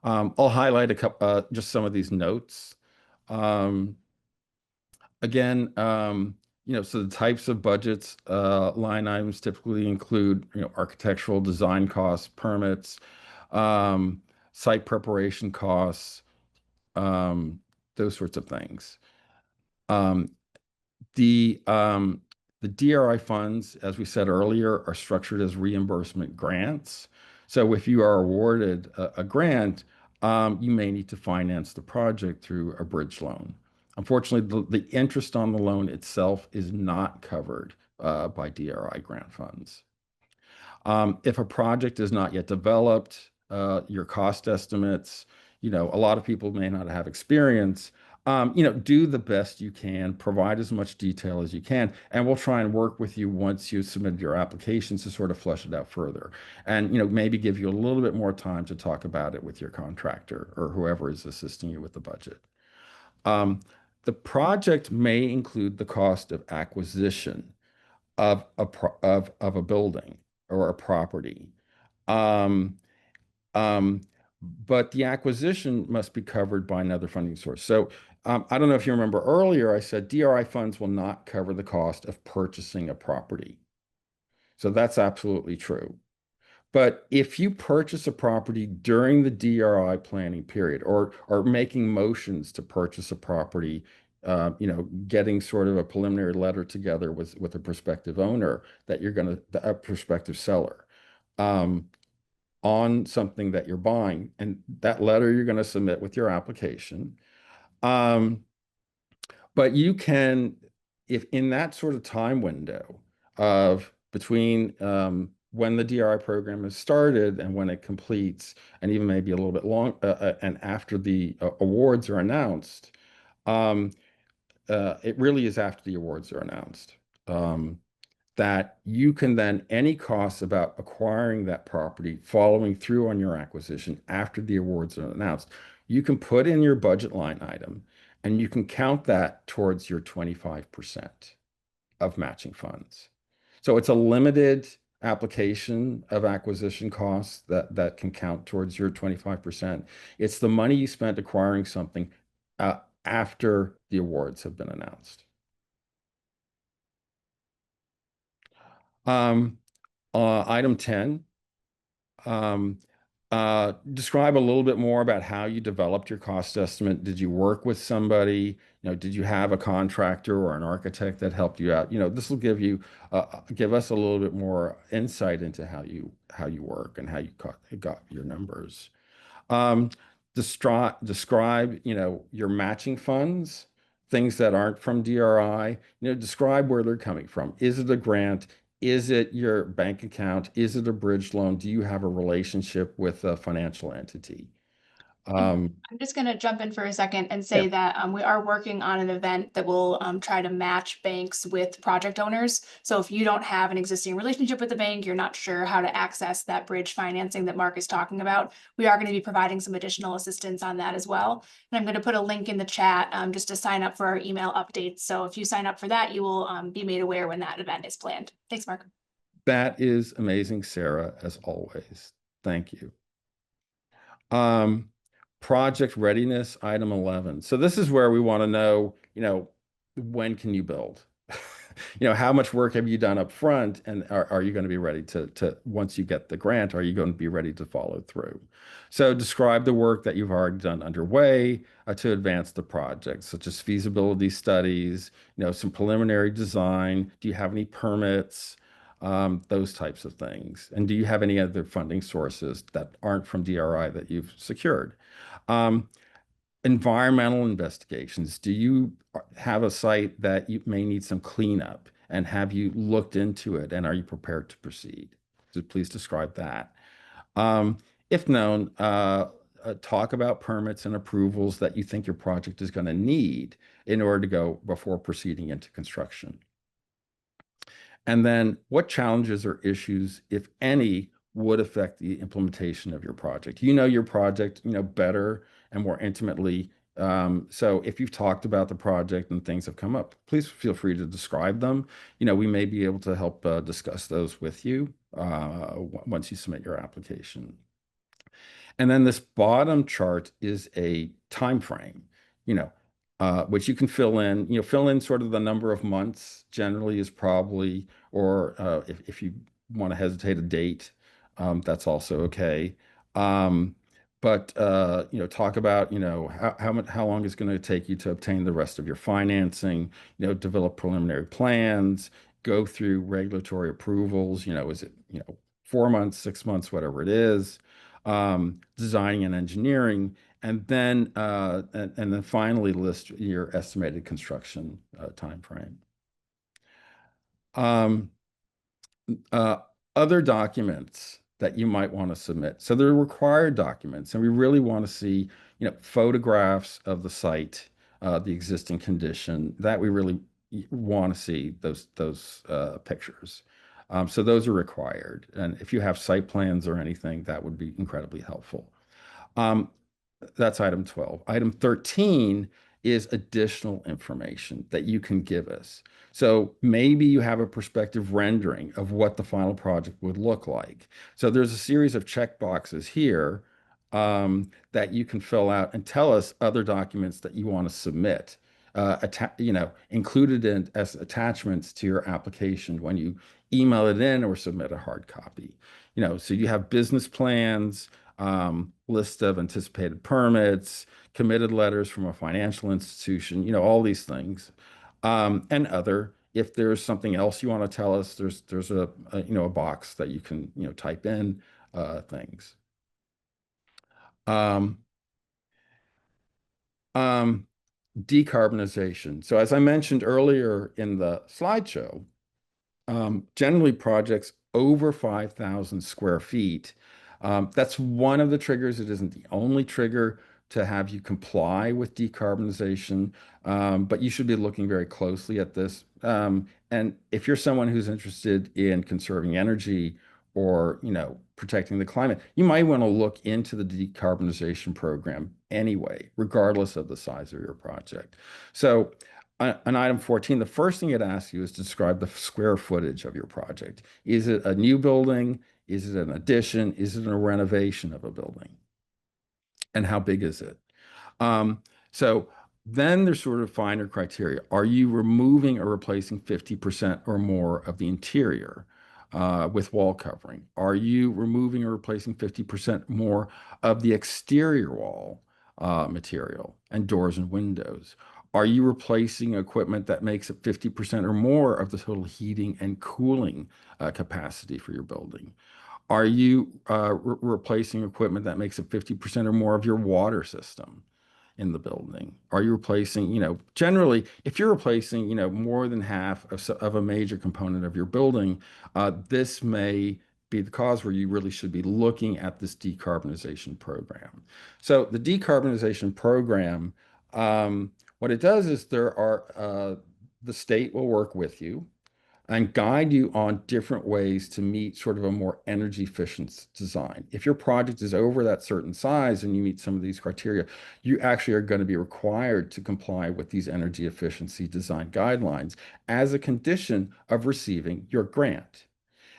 I'll highlight a couple, just some of these notes. Again, so the types of budgets, line items typically include, architectural design costs, permits, site preparation costs, those sorts of things. The DRI funds, as we said earlier, are structured as reimbursement grants. So if you are awarded a grant, you may need to finance the project through a bridge loan. Unfortunately, the interest on the loan itself is not covered by DRI grant funds. If a project is not yet developed, your cost estimates, a lot of people may not have experience. Do the best you can, provide as much detail as you can, and we'll try and work with you once you submit your applications to sort of flesh it out further. And, maybe give you a little bit more time to talk about it with your contractor or whoever is assisting you with the budget. The project may include the cost of acquisition of a building or a property. But the acquisition must be covered by another funding source. So I don't know if you remember earlier, I said DRI funds will not cover the cost of purchasing a property. So that's absolutely true. But if you purchase a property during the DRI planning period, or making motions to purchase a property, getting sort of a preliminary letter together with a prospective owner that you're going to, a prospective seller, on something that you're buying, and that letter you're going to submit with your application. But you can, if in that sort of time window of between when the DRI program is started and when it completes, and even maybe a little bit long, and after the awards are announced, it really is after the awards are announced, that you can then, any costs about acquiring that property, following through on your acquisition after the awards are announced, you can put in your budget line item, and you can count that towards your 25% of matching funds. So it's a limited application of acquisition costs that can count towards your 25%. It's the money you spent acquiring something after the awards have been announced. Item 10, describe a little bit more about how you developed your cost estimate. Did you work with somebody? Did you have a contractor or an architect that helped you out? This will give us a little bit more insight into how you work and how you got your numbers. Describe, your matching funds, things that aren't from DRI. Describe where they're coming from. Is it a grant? Is it your bank account? Is it a bridge loan? Do you have a relationship with a financial entity? I'm just going to jump in for a second and say that we are working on an event that will try to match banks with project owners. So if you don't have an existing relationship with the bank, you're not sure how to access that bridge financing that Mark is talking about, we are going to be providing some additional assistance on that as well. And I'm going to put a link in the chat just to sign up for our email updates. So if you sign up for that, you will be made aware when that event is planned. Thanks, Mark. That is amazing, Sarah, as always. Thank you. Project readiness, item 11. So this is where we want to know, when can you build? how much work have you done up front, and are you going to be ready to once you get the grant, are you going to be ready to follow through? So describe the work that you've already done underway to advance the project, such as feasibility studies, some preliminary design. Do you have any permits? Those types of things. And do you have any other funding sources that aren't from DRI that you've secured? Environmental investigations. Do you have a site that you may need some cleanup? And have you looked into it? And are you prepared to proceed? So please describe that. If known, talk about permits and approvals that you think your project is going to need in order to go before proceeding into construction. And then what challenges or issues, if any, would affect the implementation of your project? You know your project, better and more intimately. So if you've talked about the project and things have come up, please feel free to describe them. We may be able to help discuss those with you once you submit your application. And then this bottom chart is a time frame, which you can fill in. Fill in sort of the number of months generally is probably, or if you want to hesitate a date, that's also okay. But talk about how long it's going to take you to obtain the rest of your financing. Develop preliminary plans, go through regulatory approvals. Is it 4 months, 6 months, whatever it is. Designing and engineering, and then finally list your estimated construction time frame. Other documents that you might want to submit. So they're required documents, and we really want to see, photographs of the site, the existing condition. That we really want to see those pictures. So those are required. And if you have site plans or anything, that would be incredibly helpful. That's item 12. Item 13 is additional information that you can give us. So maybe you have a perspective rendering of what the final project would look like. So there's a series of check boxes here that you can fill out and tell us other documents that you want to submit. Included in as attachments to your application when you email it in or submit a hard copy. So you have business plans, list of anticipated permits, committed letters from a financial institution, all these things, and other. If there's something else you want to tell us, there's a box that you can type in things. Decarbonization. So as I mentioned earlier in the slideshow, generally projects over 5,000 square feet, that's one of the triggers. It isn't the only trigger to have you comply with decarbonization, but you should be looking very closely at this. And if you're someone who's interested in conserving energy or protecting the climate, you might want to look into the decarbonization program anyway, regardless of the size of your project. So on item 14, the first thing it asks you is to describe the square footage of your project. Is it a new building? Is it an addition? Is it a renovation of a building? And how big is it? So then there's sort of finer criteria. Are you removing or replacing 50% or more of the interior with wall covering? Are you removing or replacing 50% more of the exterior wall material and doors and windows? Are you replacing equipment that makes up 50% or more of the total heating and cooling capacity for your building? Are you replacing equipment that makes up 50% or more of your water system in the building? Are you replacing, generally, if you're replacing, more than half of a major component of your building, this may be the cause where you really should be looking at this decarbonization program. So the decarbonization program, what it does is the state will work with you and guide you on different ways to meet sort of a more energy efficient design. If your project is over that certain size and you meet some of these criteria, you actually are going to be required to comply with these energy efficiency design guidelines as a condition of receiving your grant.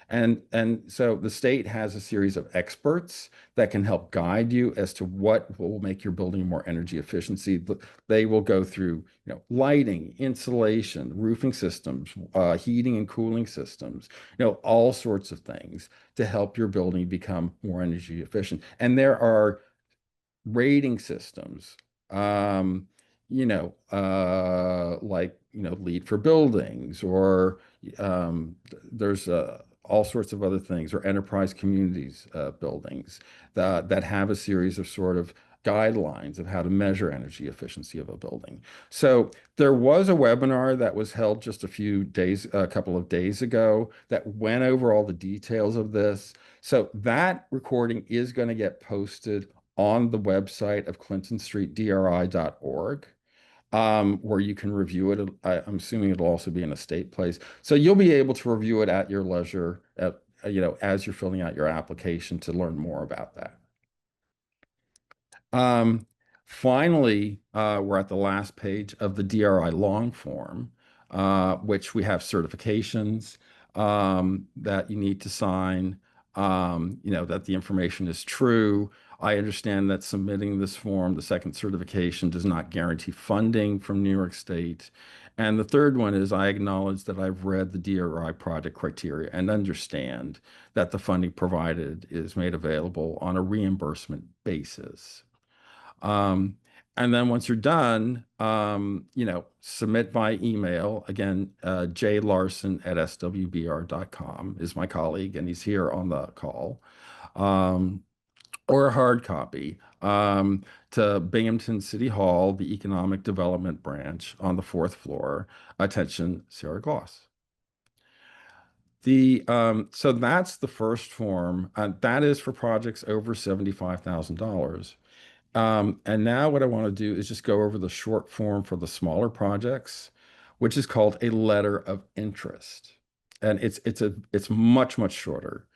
And so the state has a series of experts that can help guide you as to what will make your building more energy efficiency. They will go through, lighting, insulation, roofing systems, heating and cooling systems, all sorts of things to help your building become more energy efficient. And there are rating systems, like, LEED for buildings, or there's all sorts of other things, or enterprise communities buildings that have a series of sort of guidelines of how to measure energy efficiency of a building. So there was a webinar that was held just a couple of days ago that went over all the details of this. So that recording is going to get posted on the website of ClintonStreetDRI.org, where you can review it. I'm assuming it'll also be in a state place. So you'll be able to review it at your leisure, as you're filling out your application to learn more about that. Finally, we're at the last page of the DRI long form, which we have certifications that you need to sign, that the information is true. I understand that submitting this form, the second certification, does not guarantee funding from New York State. And the third one is I acknowledge that I've read the DRI project criteria and understand that the funding provided is made available on a reimbursement basis. And then once you're done, submit by email. Again, jlarson@swbr.com is my colleague, and he's here on the call. Or a hard copy to Binghamton City Hall, the Economic Development Branch on the 4th floor. Attention, Sarah Gloss. So that's the first form. That is for projects over $75,000. And now what I want to do is just go over the short form for the smaller projects, which is called a letter of interest. And it's much, much shorter.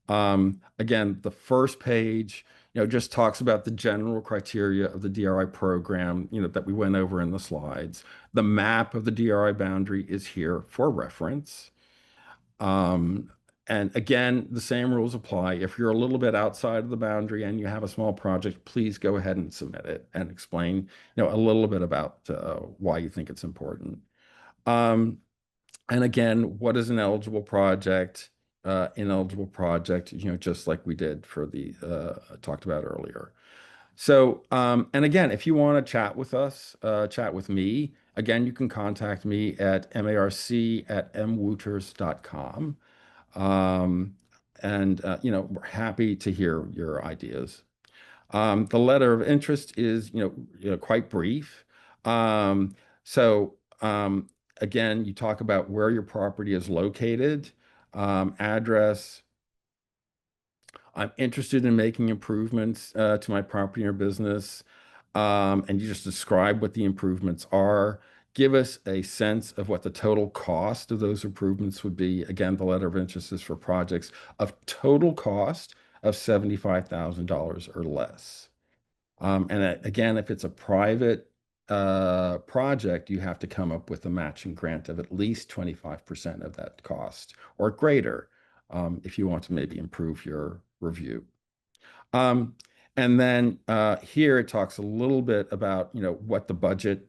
Again, the first page, just talks about the general criteria of the DRI program, that we went over in the slides. The map of the DRI boundary is here for reference. And again, the same rules apply. If you're a little bit outside of the boundary and you have a small project, please go ahead and submit it and explain, a little bit about why you think it's important. And again, what is an eligible project? Ineligible project, just like we did for the talked about earlier. So, and again, if you want to chat with us, chat with me, again, you can contact me at marc@mwooters.com. We're happy to hear your ideas. The letter of interest is, quite brief. Again, you talk about where your property is located, address. I'm interested in making improvements to my property or business. And you just describe what the improvements are. Give us a sense of what the total cost of those improvements would be. Again, the letter of interest is for projects of total cost of $75,000 or less. Again, if it's a private project, you have to come up with a matching grant of at least 25% of that cost or greater, if you want to maybe improve your review. And then here it talks a little bit about, what the budget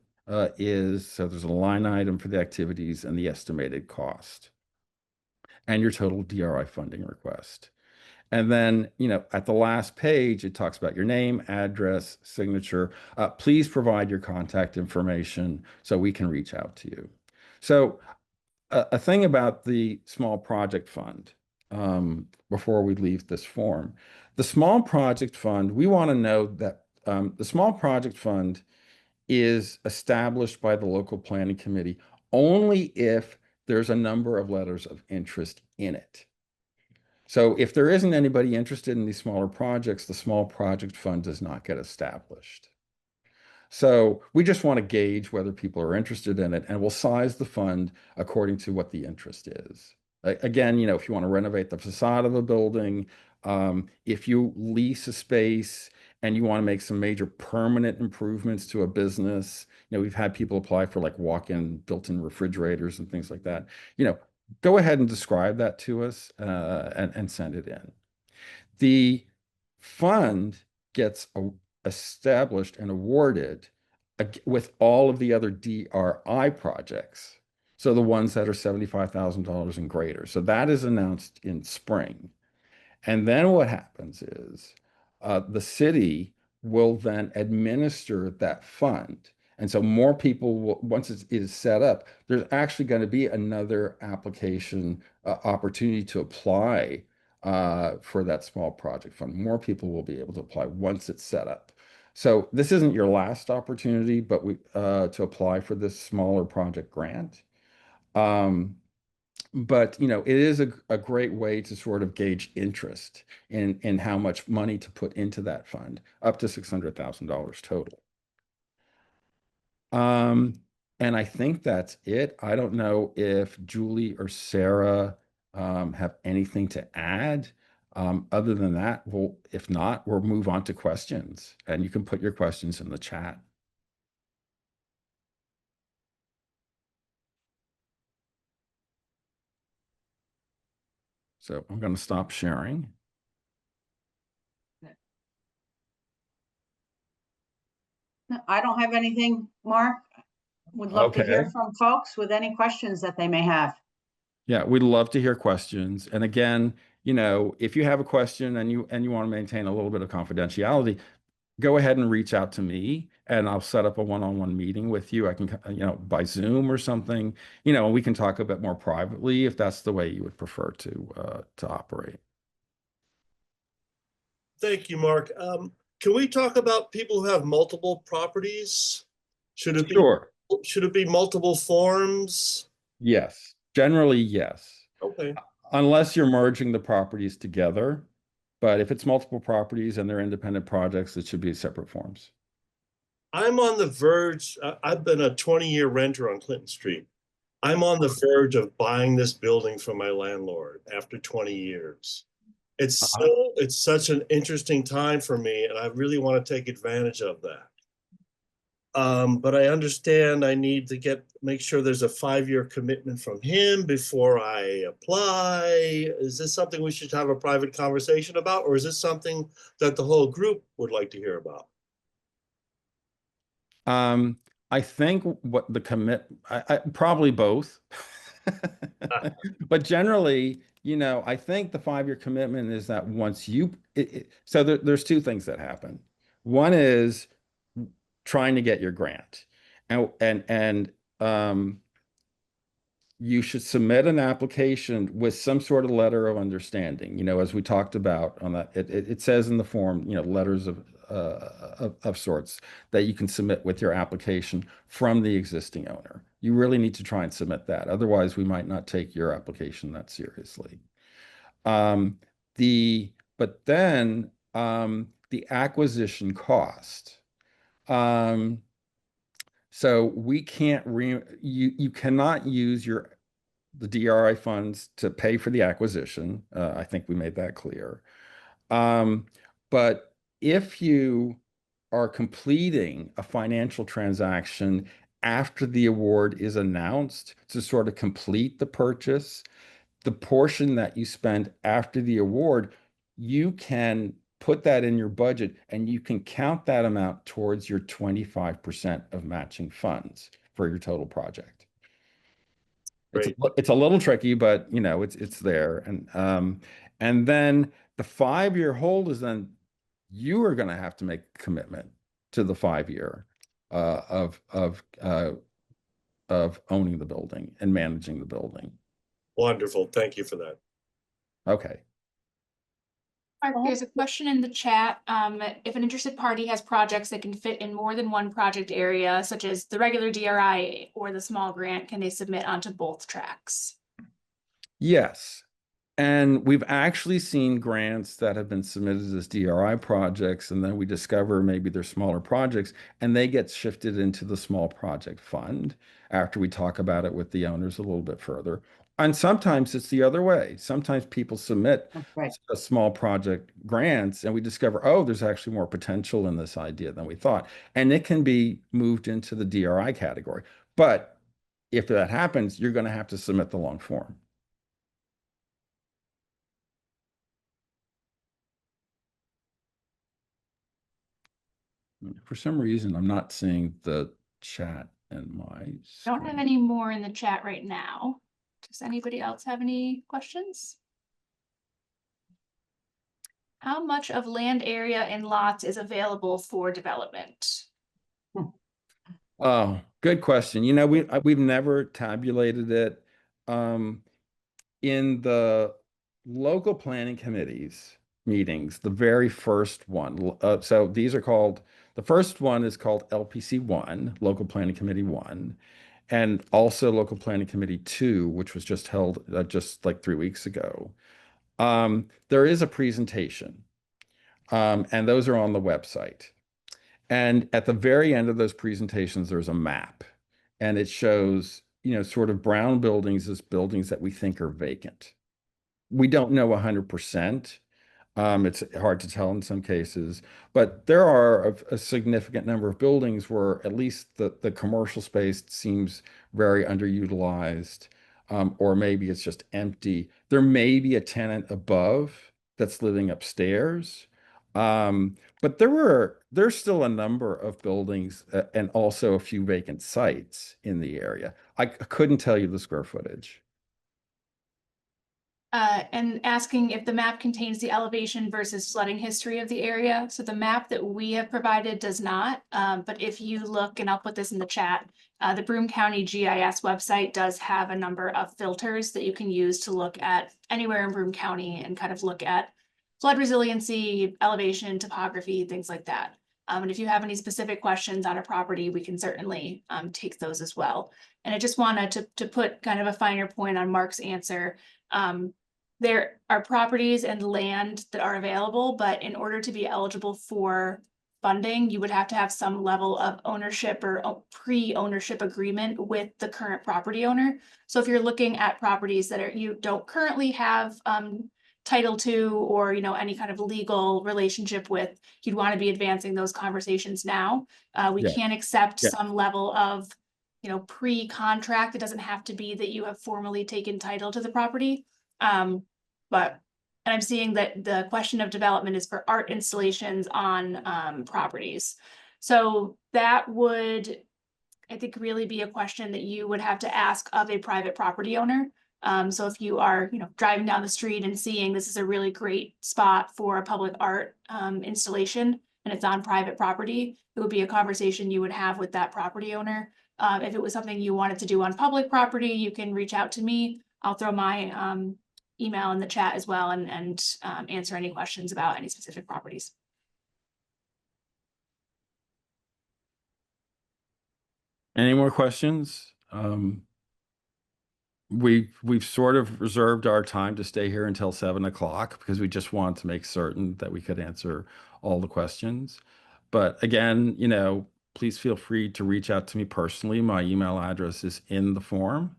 is. So there's a line item for the activities and the estimated cost and your total DRI funding request. And then, at the last page, it talks about your name, address, signature. Please provide your contact information so we can reach out to you. So a thing about the small project fund, before we leave this form, the small project fund, we want to know that the small project fund is established by the local planning committee only if there's a number of letters of interest in it. So if there isn't anybody interested in these smaller projects, the small project fund does not get established. So we just want to gauge whether people are interested in it, and we'll size the fund according to what the interest is. Again, if you want to renovate the facade of a building, if you lease a space and you want to make some major permanent improvements to a business, we've had people apply for like walk-in built-in refrigerators and things like that. go ahead and describe that to us and send it in. The fund gets established and awarded with all of the other DRI projects. So the ones that are $75,000 and greater. So that is announced in spring. And then what happens is the city will then administer that fund. And so more people will, once it is set up, there's actually going to be another application opportunity to apply for that small project fund. More people will be able to apply once it's set up. So this isn't your last opportunity, but to apply for this smaller project grant. But it is a great way to sort of gauge interest in how much money to put into that fund, up to $600,000 total. And I think that's it. I don't know if Julie or Sarah have anything to add. Other than that, if not, we'll move on to questions, and you can put your questions in the chat. So I'm going to stop sharing. I don't have anything, Mark. Would love to hear Okay. from folks with any questions that they may have. Yeah, we'd love to hear questions. And again, if you have a question and you want to maintain a little bit of confidentiality, go ahead and reach out to me and I'll set up a one-on-one meeting with you. I can, by Zoom or something, and we can talk a bit more privately if that's the way you would prefer to operate. Thank you, Mark. Can we talk about people who have multiple properties? Should it be Sure. Should it be multiple forms? Yes. Generally, yes. Okay. Unless you're merging the properties together. But if it's multiple properties and they're independent projects, it should be separate forms. I'm on the verge. I've been a 20-year renter on Clinton Street. I'm on the verge of buying this building from my landlord after 20 years. It's such an interesting time for me, and I really want to take advantage of that. But I understand I need to make sure there's a 5-year commitment from him before I apply. Is this something we should have a private conversation about, or is this something that the whole group would like to hear about? I think what the probably both. But generally, I think the 5-year commitment is that once so there's two things that happen. One is trying to get your grant, and you should submit an application with some sort of letter of understanding. As we talked about on that, it says in the form, letters of sorts that you can submit with your application from the existing owner. You really need to try and submit that. Otherwise, we might not take your application that seriously. But then the acquisition cost. So we can't you cannot use the DRI funds to pay for the acquisition. I think we made that clear. But if you are completing a financial transaction after the award is announced to sort of complete the purchase, the portion that you spend after the award, you can put that in your budget and you can count that amount towards your 25% of matching funds for your total project. It's a little tricky, but it's there. And then the 5-year hold is then you are going to have to make a commitment to the 5-year of owning the building and managing the building. Wonderful. Thank you for that. Okay. Mark, there's a question in the chat. If an interested party has projects that can fit in more than one project area, such as the regular DRI or the small grant, can they submit onto both tracks? Yes. And we've actually seen grants that have been submitted as DRI projects, and then we discover maybe they're smaller projects, and they get shifted into the small project fund after we talk about it with the owners a little bit further. And sometimes it's the other way. Sometimes people submit a small project grants, and we discover, oh, there's actually more potential in this idea than we thought. And it can be moved into the DRI category. But if that happens, you're going to have to submit the long form. For some reason, I'm not seeing the chat in my Don't have screen. any more in the chat right now. Does anybody else have any questions? How much of land area and lots is available for development? Oh, good question. You know, we've never tabulated it. In the local planning committees meetings, the very first one, so these are called, the first one is called LPC 1, Local Planning Committee 1, and also Local Planning Committee 2, which was just held just like 3 weeks ago. There is a presentation, and those are on the website. And at the very end of those presentations, there's a map, and it shows, sort of brown buildings as buildings that we think are vacant. We don't know 100%. It's hard to tell in some cases, but there are a significant number of buildings where at least the commercial space seems very underutilized, or maybe it's just empty. There may be a tenant above that's living upstairs. But there's still a number of buildings and also a few vacant sites in the area. I couldn't tell you the square footage. And asking if the map contains the elevation versus flooding history of the area. So the map that we have provided does not, but if you look, and I'll put this in the chat, the Broome County GIS website does have a number of filters that you can use to look at anywhere in Broome County and kind of look at flood resiliency, elevation, topography, things like that. And if you have any specific questions on a property, we can certainly take those as well. And I just wanted to put kind of a finer point on Mark's answer. There are properties and land that are available, but in order to be eligible for funding, you would have to have some level of ownership or pre-ownership agreement with the current property owner. So if you're looking at properties that you don't currently have title to, or any kind of legal relationship with, you'd want to be advancing those conversations now. We Yeah. can accept Yeah. some level of pre-contract. It doesn't have to be that you have formally taken title to the property. But I'm seeing that the question of development is for art installations on properties. So that would, I think, really be a question that you would have to ask of a private property owner. So if you are, driving down the street and seeing this is a really great spot for a public art installation and it's on private property, it would be a conversation you would have with that property owner. If it was something you wanted to do on public property, you can reach out to me. I'll throw my email in the chat as well and answer any questions about any specific properties. Any more questions? We've sort of reserved our time to stay here until 7 o'clock because we just want to make certain that we could answer all the questions. But again, please feel free to reach out to me personally. My email address is in the form,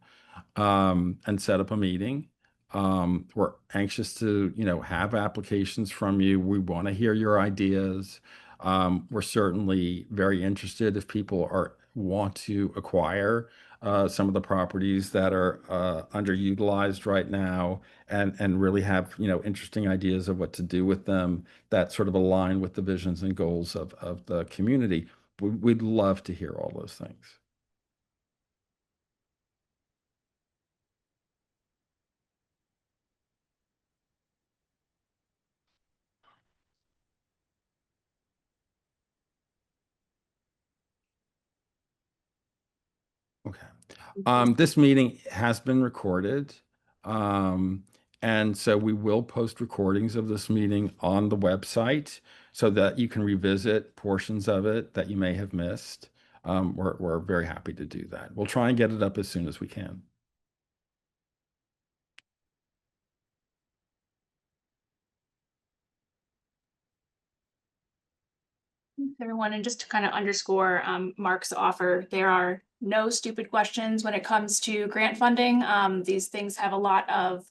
and set up a meeting. We're anxious to, have applications from you. We want to hear your ideas. We're certainly very interested if people want to acquire some of the properties that are underutilized right now and really have, interesting ideas of what to do with them that sort of align with the visions and goals of the community. We'd love to hear all those things. Okay. This meeting has been recorded. And so we will post recordings of this meeting on the website so that you can revisit portions of it that you may have missed. We're very happy to do that. We'll try and get it up as soon as we can. Thanks, everyone. And just to kind of underscore Mark's offer, there are no stupid questions when it comes to grant funding. These things have a lot of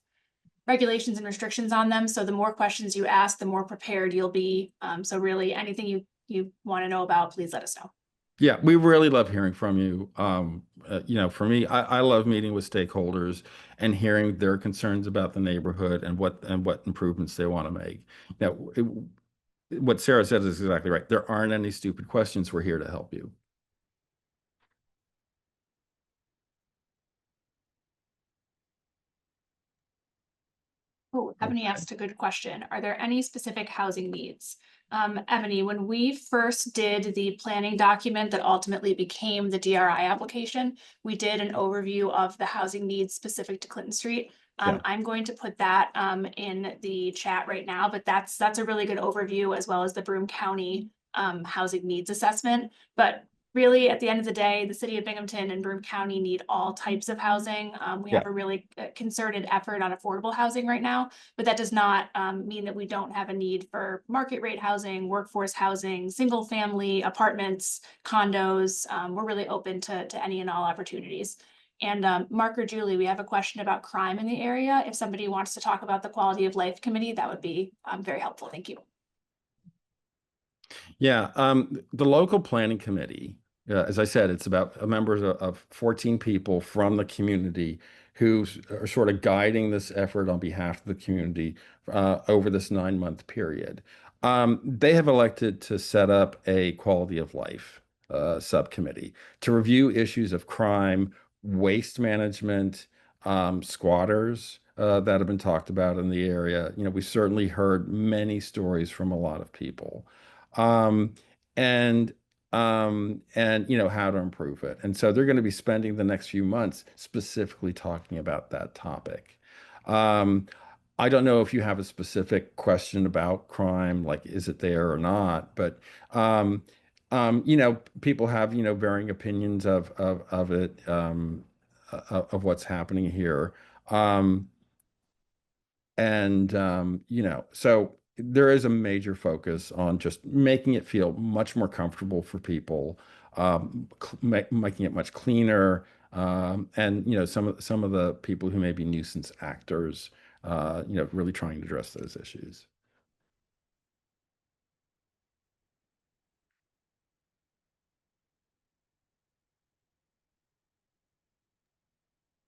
regulations and restrictions on them. So the more questions you ask, the more prepared you'll be. So really anything you want to know about, please let us know. Yeah, we really love hearing from you. For me, I love meeting with stakeholders and hearing their concerns about the neighborhood and what improvements they want to make. Now, what Sarah said is exactly right. There aren't any stupid questions. We're here to help you. Oh, Ebony asked a good question. Are there any specific housing needs? Ebony, when we first did the planning document that ultimately became the DRI application, we did an overview of the housing needs specific to Clinton Street. I'm going to put that in the chat right now, but that's a really good overview, as well as the Broome County housing needs assessment. But really, at the end of the day, the city of Binghamton and Broome County need all types of housing. We have a really concerted effort on affordable housing right now, but that does not mean that we don't have a need for market rate housing, workforce housing, single family apartments, condos. We're really open to any and all opportunities. And Mark or Julie, we have a question about crime in the area. If somebody wants to talk about the Quality of Life Committee, that would be very helpful. Thank you. Yeah, the local planning committee, as I said, it's about members of 14 people from the community who are sort of guiding this effort on behalf of the community over this 9-month period. They have elected to set up a quality of life subcommittee to review issues of crime, waste management, squatters that have been talked about in the area. You know, we certainly heard many stories from a lot of people. And you know, how to improve it. And so they're going to be spending the next few months specifically talking about that topic. I don't know if you have a specific question about crime, like is it there or not, but you know, people have, you know, varying opinions of it, of what's happening here. You know, so there is a major focus on just making it feel much more comfortable for people, making it much cleaner, and you know, some of the people who may be nuisance actors, you know, really trying to address those issues.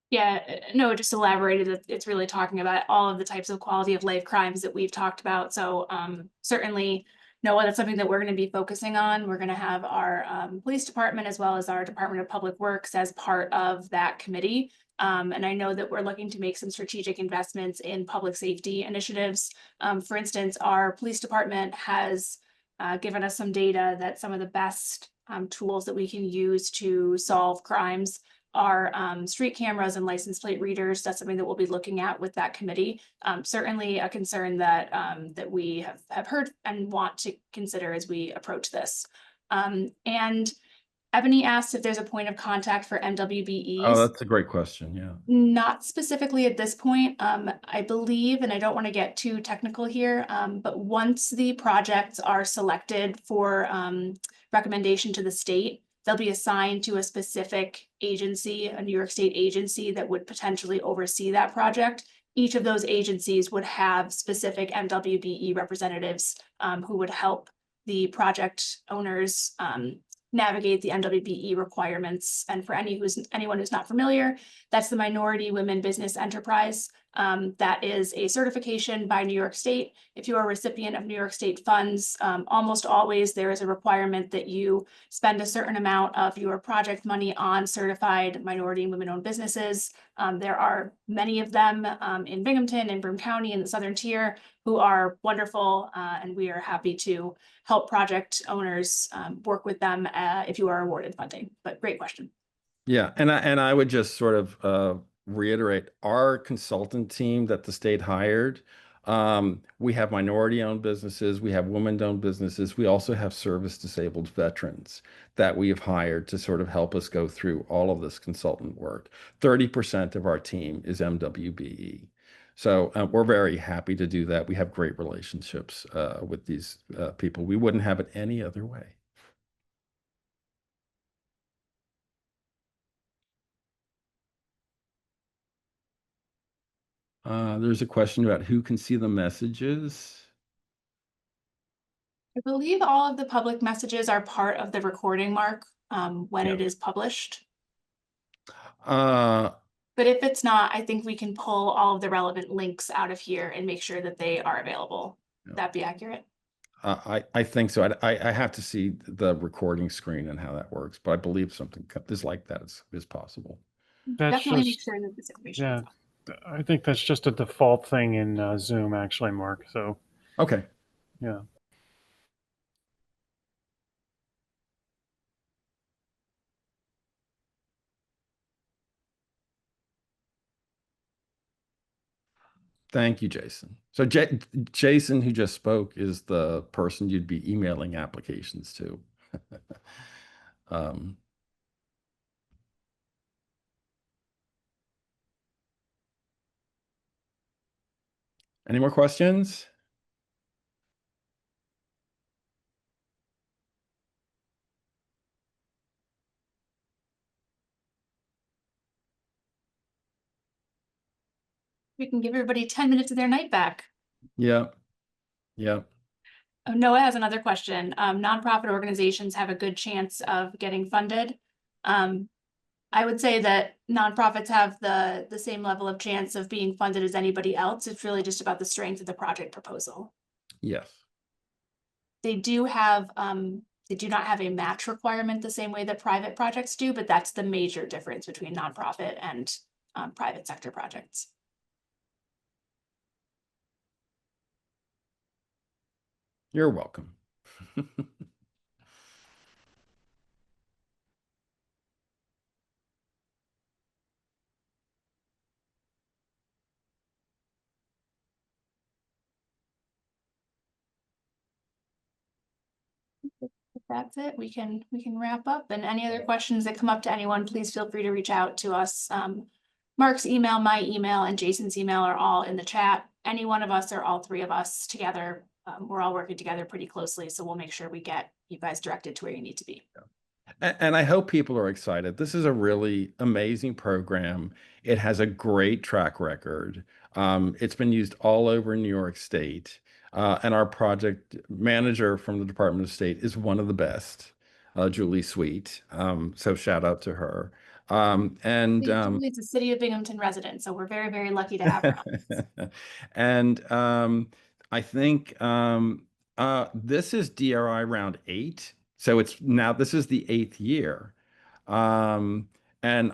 Yeah, no, just elaborated that it's really talking about all of the types of quality of life crimes that we've talked about. So certainly, Noah, that's something that we're going to be focusing on. We're going to have our police department as well as our Department of Public Works as part of that committee. And I know that we're looking to make some strategic investments in public safety initiatives. For instance, our police department has given us some data that some of the best tools that we can use to solve crimes are street cameras and license plate readers. That's something that we'll be looking at with that committee. Certainly a concern that that we have heard and want to consider as we approach this. And Ebony asked if there's a point of contact for MWBEs. Oh, that's a great question. Yeah. Not specifically at this point. I believe, and I don't want to get too technical here, but once the projects are selected for recommendation to the state, they'll be assigned to a specific agency, a New York State agency that would potentially oversee that project. Each of those agencies would have specific MWBE representatives who would help the project owners navigate the MWBE requirements. And for anyone who's not familiar, that's the Minority Women Business Enterprise. That is a certification by New York State. If you are a recipient of New York State funds, almost always there is a requirement that you spend a certain amount of your project money on certified minority and women-owned businesses. There are many of them in Binghamton and Broome County in the Southern Tier who are wonderful, and we are happy to help project owners work with them if you are awarded funding. But great question. Yeah, and I would just sort of reiterate our consultant team that the state hired. We have minority-owned businesses, we have women-owned businesses, we also have service-disabled veterans that we have hired to sort of help us go through all of this consultant work. 30% of our team is MWBE. So we're very happy to do that. We have great relationships with these people. We wouldn't have it any other way. There's a question about who can see the messages. I believe all of the public messages are part of the recording, Mark, when it is published. But if it's not, I think we can pull all of the relevant links out of here and make sure that they are available. Would that be accurate? I think so. I have to see the recording screen and how that works, but I believe something is like that is possible. That's Definitely make just, sure that this information yeah, is out. I think that's just a default thing in Zoom, actually, Mark. So, Okay. yeah. Thank you, Jason. So Jason, who just spoke, is the person you'd be emailing applications to. um, any more questions? We can give everybody 10 minutes of their night back. Yeah. Yeah. Oh, Noah has another question. Nonprofit organizations have a good chance of getting funded. I would say that nonprofits have the same level of chance of being funded as anybody else. It's really just about the strength of the project proposal. Yes. They do not have a match requirement the same way that private projects do, but that's the major difference between nonprofit and private sector projects. You're welcome. If that's it, we can wrap up. And any other questions that come up to anyone, please feel free to reach out to us. Mark's email, my email, and Jason's email are all in the chat. Any one of us or all three of us together, we're all working together pretty closely, so we'll make sure we get you guys directed to where you need to be. And I hope people are excited. This is a really amazing program. It has a great track record. It's been used all over New York State. And our project manager from the Department of State is one of the best, Julie Sweet. So shout out to her. Julie's a city of Binghamton resident, so we're very, very lucky to have her on. And I think this is DRI round 8. So this is the 8th year. And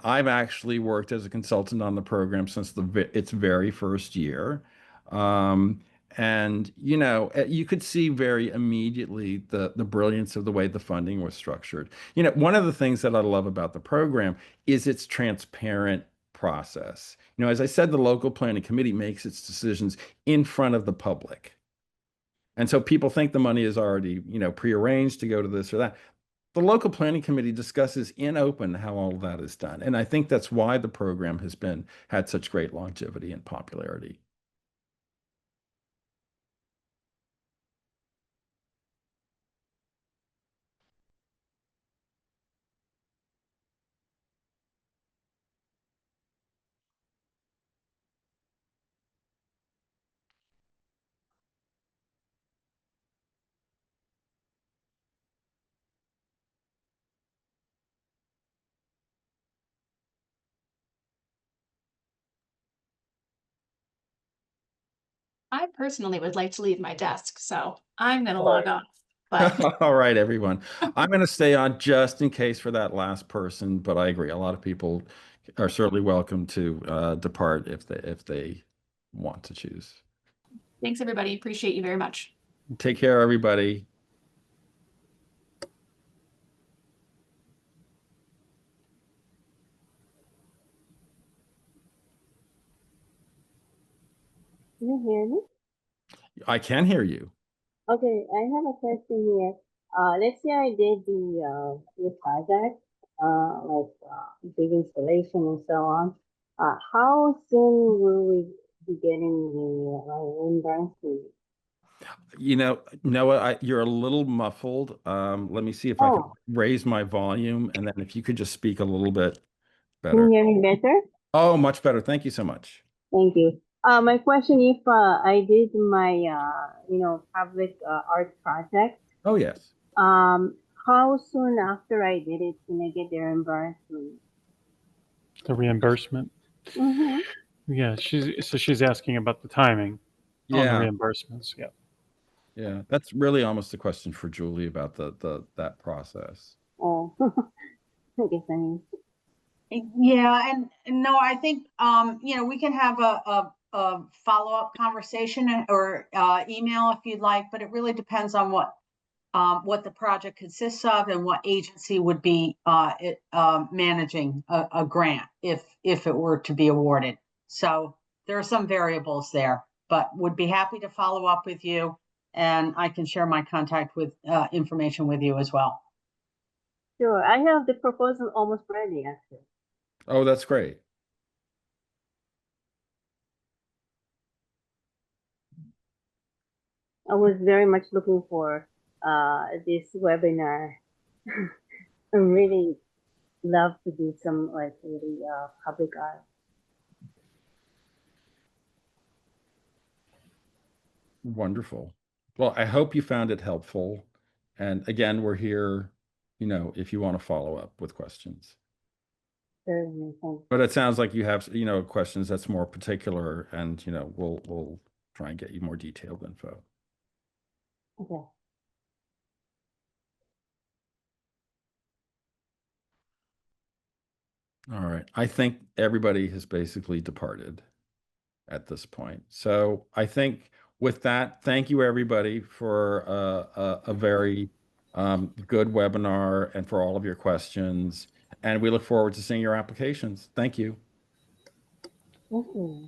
I've actually worked as a consultant on the program since its very first year. And you could see very immediately the brilliance of the way the funding was structured. One of the things that I love about the program is its transparent process. As I said, the local planning committee makes its decisions in front of the public. And so people think the money is already, prearranged to go to this or that. The local planning committee discusses in open how all of that is done. And I think that's why the program has had such great longevity and popularity. I personally would like to leave my desk, so I'm going to log off. But All right, everyone. I'm going to stay on just in case for that last person, but I agree. A lot of people are certainly welcome to depart if they want to choose. Thanks, everybody. Appreciate you very much. Take care, everybody. Can you hear me? I can hear you. Okay, I have a question here. Let's say I did the project, big installation and so on. How soon will we be getting the reimbursement? Noah, you're a little muffled. Let me see if I can raise my volume, and then if you could just speak a little bit better. Can you hear me better? Oh, much better. Thank you so much. Thank you. My question, if I did my, public art project. Oh, yes. How soon after I did it can I get the reimbursement? The reimbursement? Mm-hmm. Yeah, she's asking about the timing on the reimbursements. Yeah. Yeah, that's really almost a question for Julie about that process. Oh, I guess I mean, Yeah, and no, I think, you know, we can have a follow-up conversation or email if you'd like, but it really depends on what the project consists of and what agency would be managing a grant if it were to be awarded. So there are some variables there, but would be happy to follow up with you, and I can share my contact with information with you as well. sure. I have the proposal almost ready, actually. Oh, that's great. I was very much looking for this webinar. I really love to do some like really public art. Wonderful. Well, I hope you found it helpful. And again, we're here, you know, if you want to follow up with questions. Certainly, thanks. But it sounds like you have, you know, questions that's more particular, and, you know, we'll try and get you more detailed info. Okay. All right. I think everybody has basically departed at this point. So I think with that, thank you everybody for a very good webinar and for all of your questions. And we look forward to seeing your applications. Thank you. Thank you.